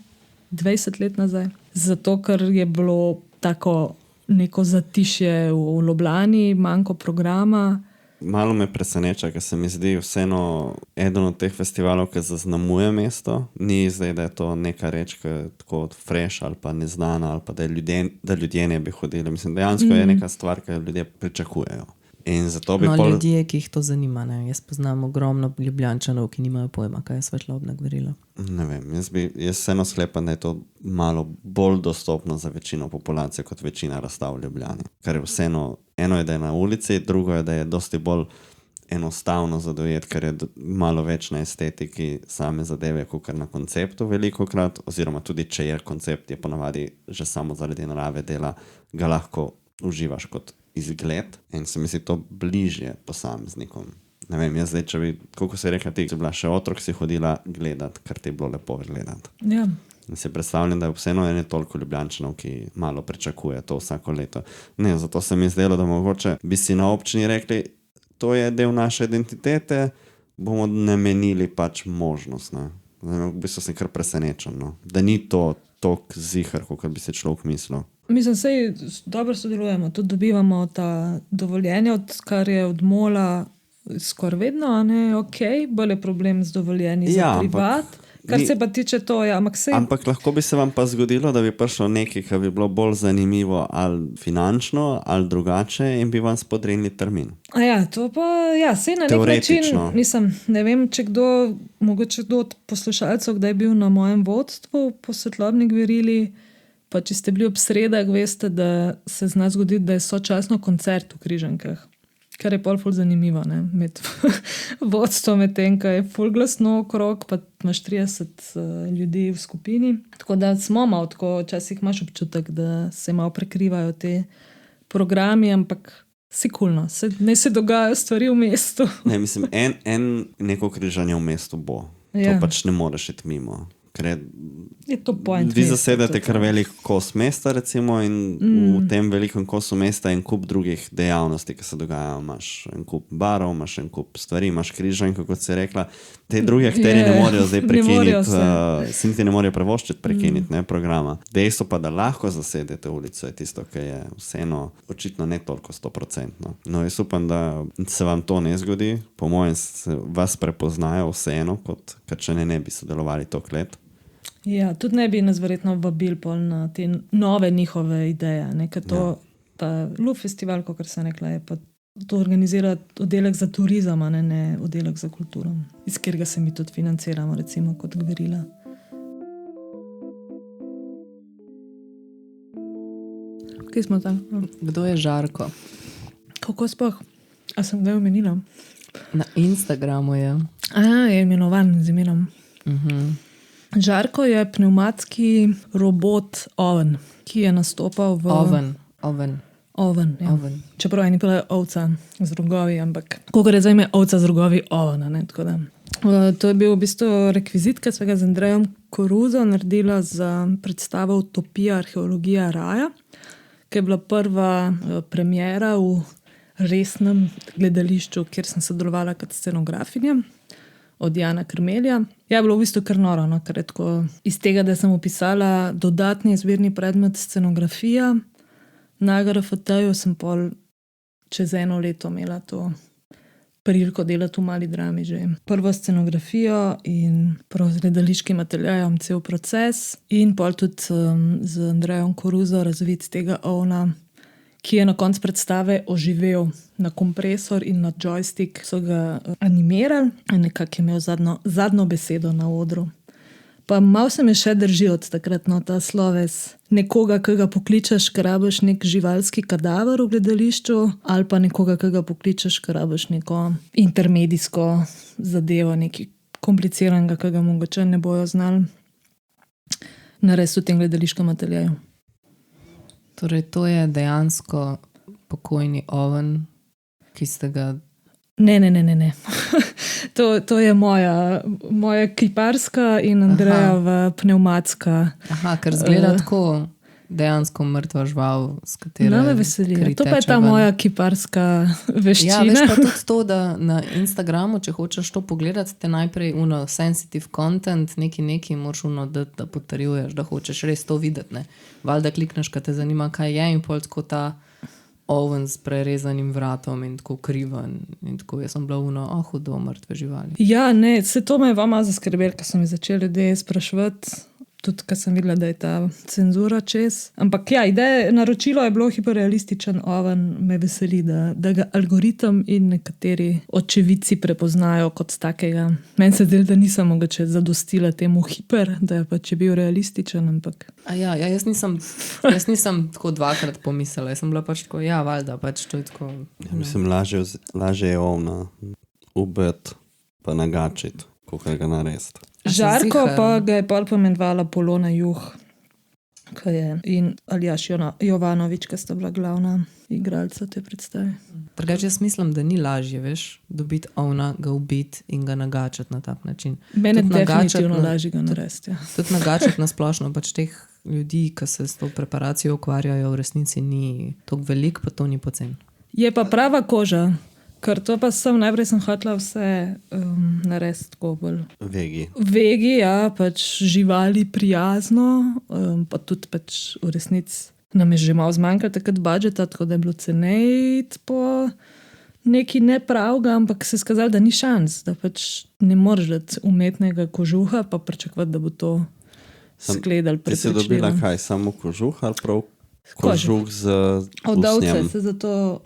20 let nazaj, zato ker je bilo tako neko zatišje v Ljubljani, manjko programa.
Malo me preseneča, ker se mi zdi vseeno eden od teh festivalov, ki zaznamuje mesto. Ni zdaj, da je to neka reč, ki je tako fresh ali pa neznana, ali pa da ljudje ne bi hodili. Mislim, dejansko je neka stvar, ki ljudje pričakujejo. In zato bi
ljudje, ki jih to zanima, ne. Jaz poznam ogromno Ljubljančanov, ki nimajo pojma, kaj je Svetlobna gverila.
Ne vem, jaz vseeno sklepam, da je to malo bolj dostopno za večino populacije, kot večina razstav v Ljubljani. Kar je vseeno, eno je, da je na ulici, drugo je, da je dosti bolj enostavno za dojeti, ker je malo več na estetiki same zadeve, kot na konceptu velikokrat, oziroma tudi, če je koncept, je ponavadi že samo zaradi narave dela, ga lahko uživaš kot izgled in se mi zdi to bližje posameznikom. Ne vem, jaz zdaj, če bi, koliko se je rekla ti, če bila še otrok, si hodila gledati, ker ti je bilo lepo gledati.
Ja.
In si predstavljam, da je vseeno ene toliko Ljubljančanov, ki malo pričakuje to vsako leto. Ne, zato se mi je zdelo, da mogoče bi si na občini rekli, to je del naše identitete, bomo namenili pač možnost. Ne. V bistvu sem kar presenečen, no. Da ni to tok zihar, kot bi se človek mislil.
Mislim, sej dobro sodelujemo, tudi dobivamo ta dovoljenja, kar je od mola skoraj vedno, a ne, okej, bolj je problem z dovoljenji za privat, kar se pa tiče to, ja, ampak sej...
Ampak lahko bi se vam pa zgodilo, da bi prišlo nekaj, kar bi bilo bolj zanimivo ali finančno, ali drugače in bi vam spodrinili termin.
A ja, to pa, ja, sej na nek način, mislim, ne vem, če mogoče kdo od poslušalcev, kdaj je bil na mojem vodstvu po Svetlobni gverili, pa če ste bili ob sredah, veste, da se zna zgoditi, da je sočasno koncert v Križankah. Kar je pol ful zanimivo, ne, med vodstvom med tem, ko je ful glasno okrog, pa imaš 30 ljudi v skupini. Tako da smo malo tako, včasih imaš občutek, da se malo prekrivajo te programi, ampak sikulno, ne se dogajajo stvari v mestu.
Ne, mislim, neko križanje v mestu bo. To pač ne moreš iti mimo. Ker
Je to point.
vi zasedate kar velik kos mesta, recimo, in v tem velikem kosu mesta je en kup drugih dejavnosti, ki se dogajajo. Imaš en kup barov, imaš en kup stvari, imaš križanko, kot si rekla. Te drugi akteri ne morejo zdaj prekiniti, si ne morejo prevoščiti prekiniti programa. Dejstvo pa, da lahko zasedete ulico, je tisto, ki je vseeno očitno ne toliko 100%. No, jaz upam, da se vam to ne zgodi. Po mojem vas prepoznajo vseeno, kot če ne bi sodelovali toliko let.
Ja, tudi ne bi nas verjetno vabili na te nove njihove ideje. Ta Luf festival, kot sem rekla, je pa to organizira oddelek za turizem, ne oddelek za kulturo, iz katerega se mi tudi financiramo, recimo kot Gverila. Kje smo tam?
Kdo je Žarko?
Kako sploh? A sem kdaj omenila?
Na Instagramu je.
Je imenovan z imenom. Žarko je pnevmatski robot oven, ki je nastopal v... Oven, ja. Čeprav eni pravijo ovca z rogovi, ampak koliko je zdaj ime ovca z rogovi oven, tako da. To je bil v bistvu rekvizit, ki sva ga z Andrejem Koruzo naredila za predstavo Utopija arheologija raja, ki je bila prva premiera v resnem gledališču, kjer sem sodelovala kot scenografinja od Jana Krmelja. Ja, bilo v bistvu kar noro, ker je tako iz tega, da sem opisala dodatni izbirni predmet scenografija. Na GRFT-ju sem pol čez 1 leto imela to priliko delati v Mali drami že. Prvo scenografijo in prav z gledališkim ateljejem cel proces in pol tudi z Andrejem Koruzo razvid tega ovna, ki je na koncu predstave oživel na kompresor in na joystick, so ga animirali in nekako je imel zadnjo besedo na odru. Pa malo se me še drži od takrat ta sloves nekoga, ki ga pokličeš, ker rabiš nek živalski kadaver v gledališču, ali pa nekoga, ki ga pokličeš, ker rabiš neko intermedijsko zadevo, nekaj kompliciranega, ki ga mogoče ne bojo znali narediti v tem gledališkem ateljeju.
Torej, to je dejansko pokojni oven, ki ste ga...
Ne. To je moja kiparska in Andrejeva pnevmatska.
Ker zgleda tako dejansko mrtva žival, s katero
me veseli. To pa je ta moja kiparska veščina.
Ja, veš pa tudi to, da na Instagramu, če hočeš to pogledati, te najprej sensitive content, neki moraš dati, da potrjuješ, da hočeš res to videti. Ne? Valjda klikneš, kad te zanima, kaj je, in pol tako ta oven s prerezanim vratom in tako kriven. In tako jaz sem bila hudo mrtve živali.
Ja, ne, se to me je vama zaskrbelo, ko so mi začeli ljudje spraševati, tudi ko sem videla, da je ta cenzura čez. Ampak ja, naročilo je bilo hiperrealističen oven, me veseli, da ga algoritem in nekateri očevici prepoznajo kot takega. Meni se zdi, da nisem mogoče zadostila temu hiper, da je pač bil realističen, ampak...
Jaz nisem tako dvakrat pomislila, jaz sem bila pač tako, valjda, pač to je tako...
Ja, mislim, lažje je ovna ubiti pa nagačiti, kakor ga narediti.
Žarko pa ga je pol pomenovala Polona Juh, in Aljaš Jovanovič, ki sta bila glavna igralca te predstave.
Drugače, jaz mislim, da ni lažje, veš, dobiti ovna, ga ubiti in ga nagačati na tak način.
Mene definitivno lažje ga narediti.
Tudi nagačati na splošno, pač teh ljudi, ki se s to preparacijo ukvarjajo, v resnici ni toliko veliko, pa to ni poceni.
Je pa prava koža. Ker to pa najprej sem hotela vse narediti tako bolj. Vegi, ja, pač živali prijazno, pa tudi pač v resnici nam je že malo zmanjkalo takrat budžeta, tako da je bilo cenejti po nekaj nepravga, ampak se je skazalo, da ni šans, da pač ne moreš dati umetnega kožuha, pa pričakovati, da bo to skledal prepričljivo.
Ti si dobila kaj, samo kožuh ali prav kožuh z usnjem?
Od ovce se zato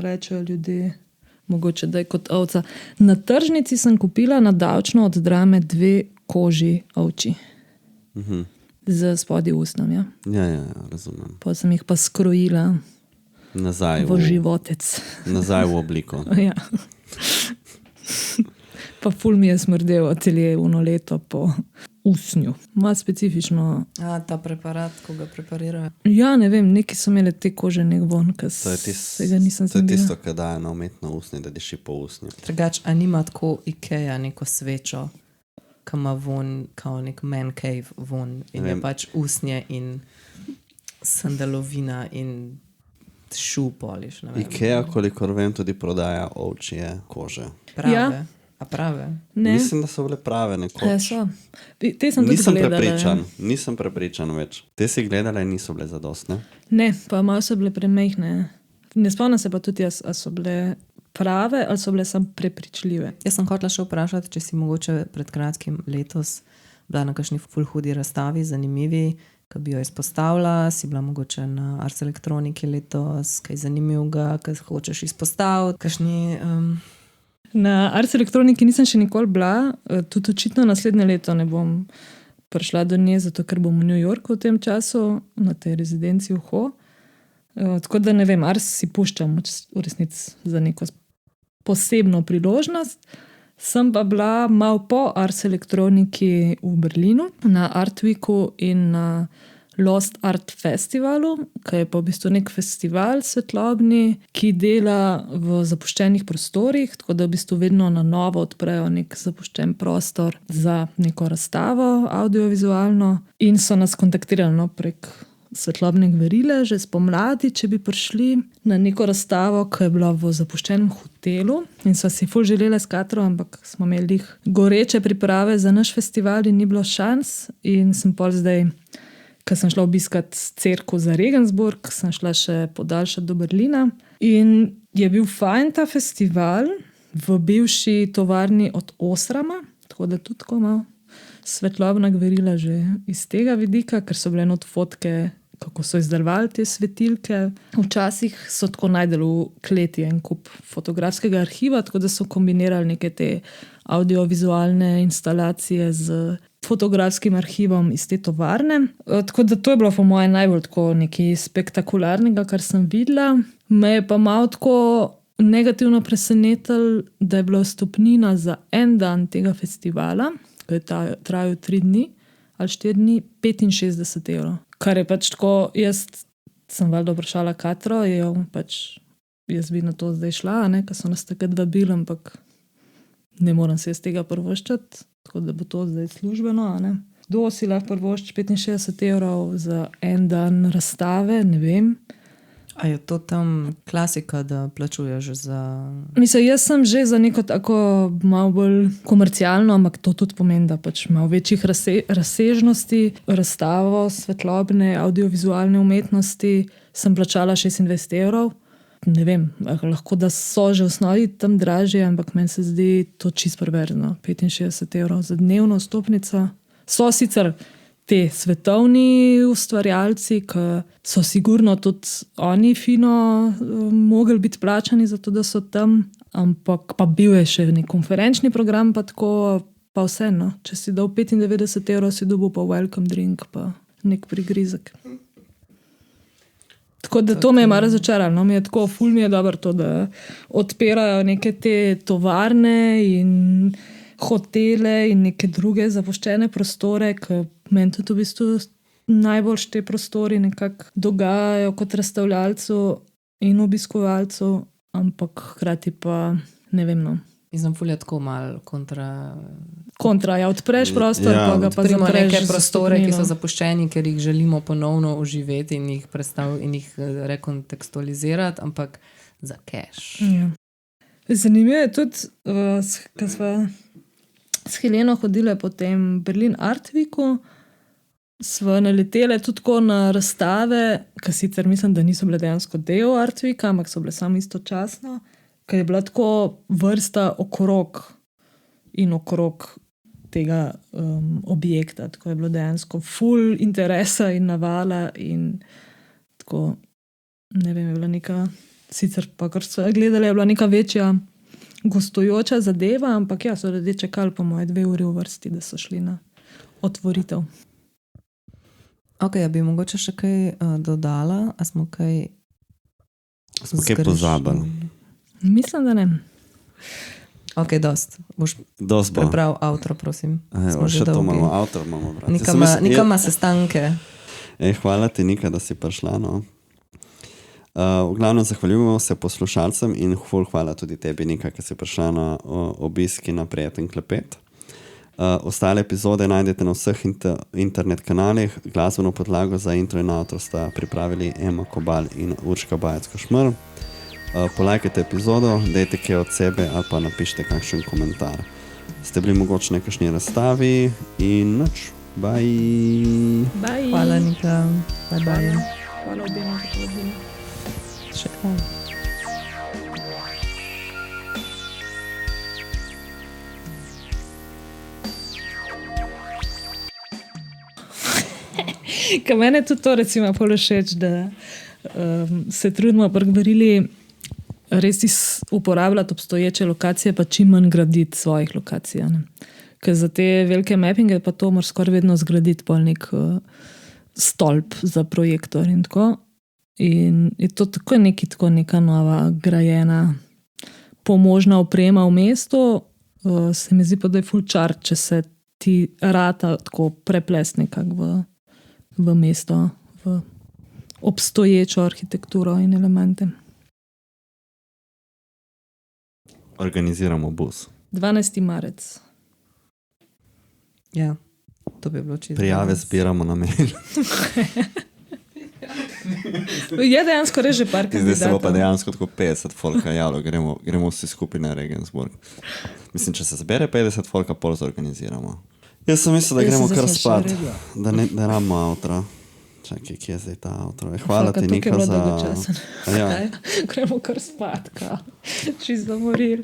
rečejo ljudje. Mogoče, da je kot ovca. Na tržnici sem kupila na davčno od Drame 2 koži ovči. Z spodnjim usnjem, ja.
Ja, razumem.
Pa sem jih pa skrojila
nazaj
v životec.
Nazaj v obliko.
Ja. Pa ful mi je smrdel atelje 1 leto po usnju. Ima specifično...
ta preparat, ko ga preparirajo.
Ja, ne vem, neki so imeli te kože nek von, se ga nisem
znala. To je tisto, kaj daje na umetno usnje, da diši po usnju.
Drugač, a nima tako Ikea neko svečo, ki ima von, kao nek man cave von in je pač usnje in sandalovina in shoe polish.
Ikea, kolikor vem, tudi prodaja ovčje kože.
Prave.
Ja.
A prave?
Ne.
Mislim, da so bile prave nekoč.
So. Te sem tudi gledala.
Nisem prepričan več. Te si gledala in niso bile zadostne.
Ne, pa malo so bile premehne. Ne spomnim se pa tudi jaz, ali so bile prave ali so bile samo prepričljive.
Jaz sem hotela še vprašati, če si mogoče pred kratkim letos bila na kakšni ful hudi razstavi, zanimivi, ki bi jo izpostavila, si bila mogoče na Ars Elektroniki letos, kaj zanimivega, kaj hočeš izpostaviti, kakšni...
Na Ars Elektroniki nisem še nikoli bila, tudi očitno naslednje leto ne bom prišla do nje, zato ker bom v New Yorku v tem času, na tej rezidenci v Ho. Tako da ne vem, Ars si puščam v resnici za neko posebno priložnost. Sem pa bila malo po Ars Elektroniki v Berlinu, na Art Weeku in na Lost Art Festivalu, ki je pa v bistvu nek festival svetlobni, ki dela v zapuščenih prostorih, tako da v bistvu vedno na novo odprejo nek zapuščen prostor za neko razstavo, audiovizualno, in so nas kontaktirali prek svetlobne gverile, že spomladi, če bi prišli na neko razstavo, ki je bila v zapuščenem hotelu in so si ful želeli s Katro, ampak smo imeli goreče priprave za naš festival in ni bilo šans in sem pol zdaj, ko sem šla obiskat cerkev za Regensburg, sem šla še podaljšati do Berlina in je bil fajn ta festival v bivši tovarni od Osrama, tako da tudi tako malo svetlobna gverila že iz tega vidika, ker so bile not fotke, kako so izdelovali te svetilke. Včasih so tako najdeli v kleti en kup fotografskega arhiva, tako da so kombinirali neke te audiovizualne instalacije z fotografskim arhivom iz te tovarne. Tako da to je bilo po moje najbolj tako nekaj spektakularnega, kar sem videla. Me je pa malo tako negativno presenetilo, da je bila vstopnina za en dan tega festivala, ki je trajal 3 dni ali 4 dni, 65 evrov. Kar je pač tako, jaz sem valjda vprašala Katro, pač jaz bi na to zdaj šla, ker so nas takrat vabili, ampak ne moram se jaz tega prvoščati, tako da bo to zdaj službeno. Kdo si lahko prvošči 65 evrov za en dan razstave, ne vem.
A je to tam klasika, da plačuješ za...
Mislim, jaz sem že za neko tako malo bolj komercialno, ampak to tudi pomeni, da pač malo večjih razsežnosti, razstavo svetlobne, audiovizualne umetnosti sem plačala 26 evrov. Ne vem, lahko da so že v osnovi tam dražje, ampak meni se zdi to čisto perverzno. 65 evrov za dnevno vstopnico. So sicer te svetovni ustvarjalci, ki so sigurno tudi oni fino mogli biti plačani za to, da so tam, ampak pa bil je še nek konferenčni program, pa tako, pa vseeno. Če si dal 95 evrov, si dobil pa welcome drink, pa nek prigrizek. Tako da to me je malo razočaralo. Mi je tako, ful mi je dobro to, da odpirajo neke te tovarne in hotele in neke druge zapuščene prostore, ki meni tudi v bistvu najbolj te prostori nekako dogajajo kot razstavljalcu in obiskovalcu, ampak hkrati pa ne vem, no.
Mislim, ful je tako malo kontra,
ja, odpreš prostor, pa ga pa
zapreš
neke
prostore, ki so zapuščeni, ker jih želimo ponovno oživeti in jih predstaviti in jih rekontekstualizirati, ampak za cash.
Ja. Zanimivo je tudi, ko sva s Heleno hodile po tem Berlin Art Weeku, sva naletele tudi tako na razstave, ki sicer mislim, da niso bile dejansko del Art Weeka, ampak so bile samo istočasno, ker je bila tako vrsta okrog tega objekta, tako je bilo dejansko ful interesa in navala in tako, ne vem, je bila neka, sicer pa kar so gledali, je bila neka večja gostujoča zadeva, ampak ja, so ljudje čakali po moje 2 uri v vrsti, da so šli na otvoritev.
Ok, ja bi mogoče še kaj dodala, a smo kaj
pozabili?
Mislim, da ne.
Ok, dost. Boš prebral outro, prosim.
Še to imamo, outro imamo, brati.
Nikama sestanke.
Hvala ti, Nika, da si prišla, no. V glavnem zahvaljujemo se poslušalcem in hvala tudi tebi, Nika, ki si prišla na obiski na prijeten klepet. Ostale epizode najdete na vseh internet kanalih. Glasbeno podlago za intro in outro sta pripravili Ema Kobal in Urška Bajec-Košmr. Polajkajte epizodo, dejte kaj od sebe ali pa napišite kakšen komentar. Ste bili mogoče na kakšni razstavi in nič. Bye.
Bye.
Hvala, Nika. Bye.
Hvala obema, za povabilo.
Še kaj.
Kaj mene tudi to recimo pol všeč, da se trudimo pri govorili res uporabljati obstoječe lokacije, pa čim manj graditi svojih lokacij. Ne? Ker za te velike mappinge pa to moraš skoraj vedno zgraditi pol nek stolp za projektor in tako. In je to tako neka nova grajena pomožna oprema v mestu. Se mi zdi pa, da je ful čar, če se ti rata tako preples nekako v mesto, v obstoječo arhitekturo in elemente.
Organiziramo bus.
12. marec.
Ja, to bi bilo čisto.
Prijave zbiramo na mail.
Je dejansko res že par
Zdaj
kandidatov.
se bo pa dejansko tako 50 folka javilo, gremo vsi skupaj na Regensburg. Mislim, če se zbere 50 folka, pol zorganiziramo. Jaz sem mislil, da
Jaz
gremo
sem
kar
zdaj še
spat,
redla.
da ramamo avtro. Čakaj, kje je zdaj ta avtro? Hvala
Faka,
ti,
tukaj je
Nika,
bilo
za...
dolgočasno.
Ja.
Gremo kar spat, kao. Čisto zamorili.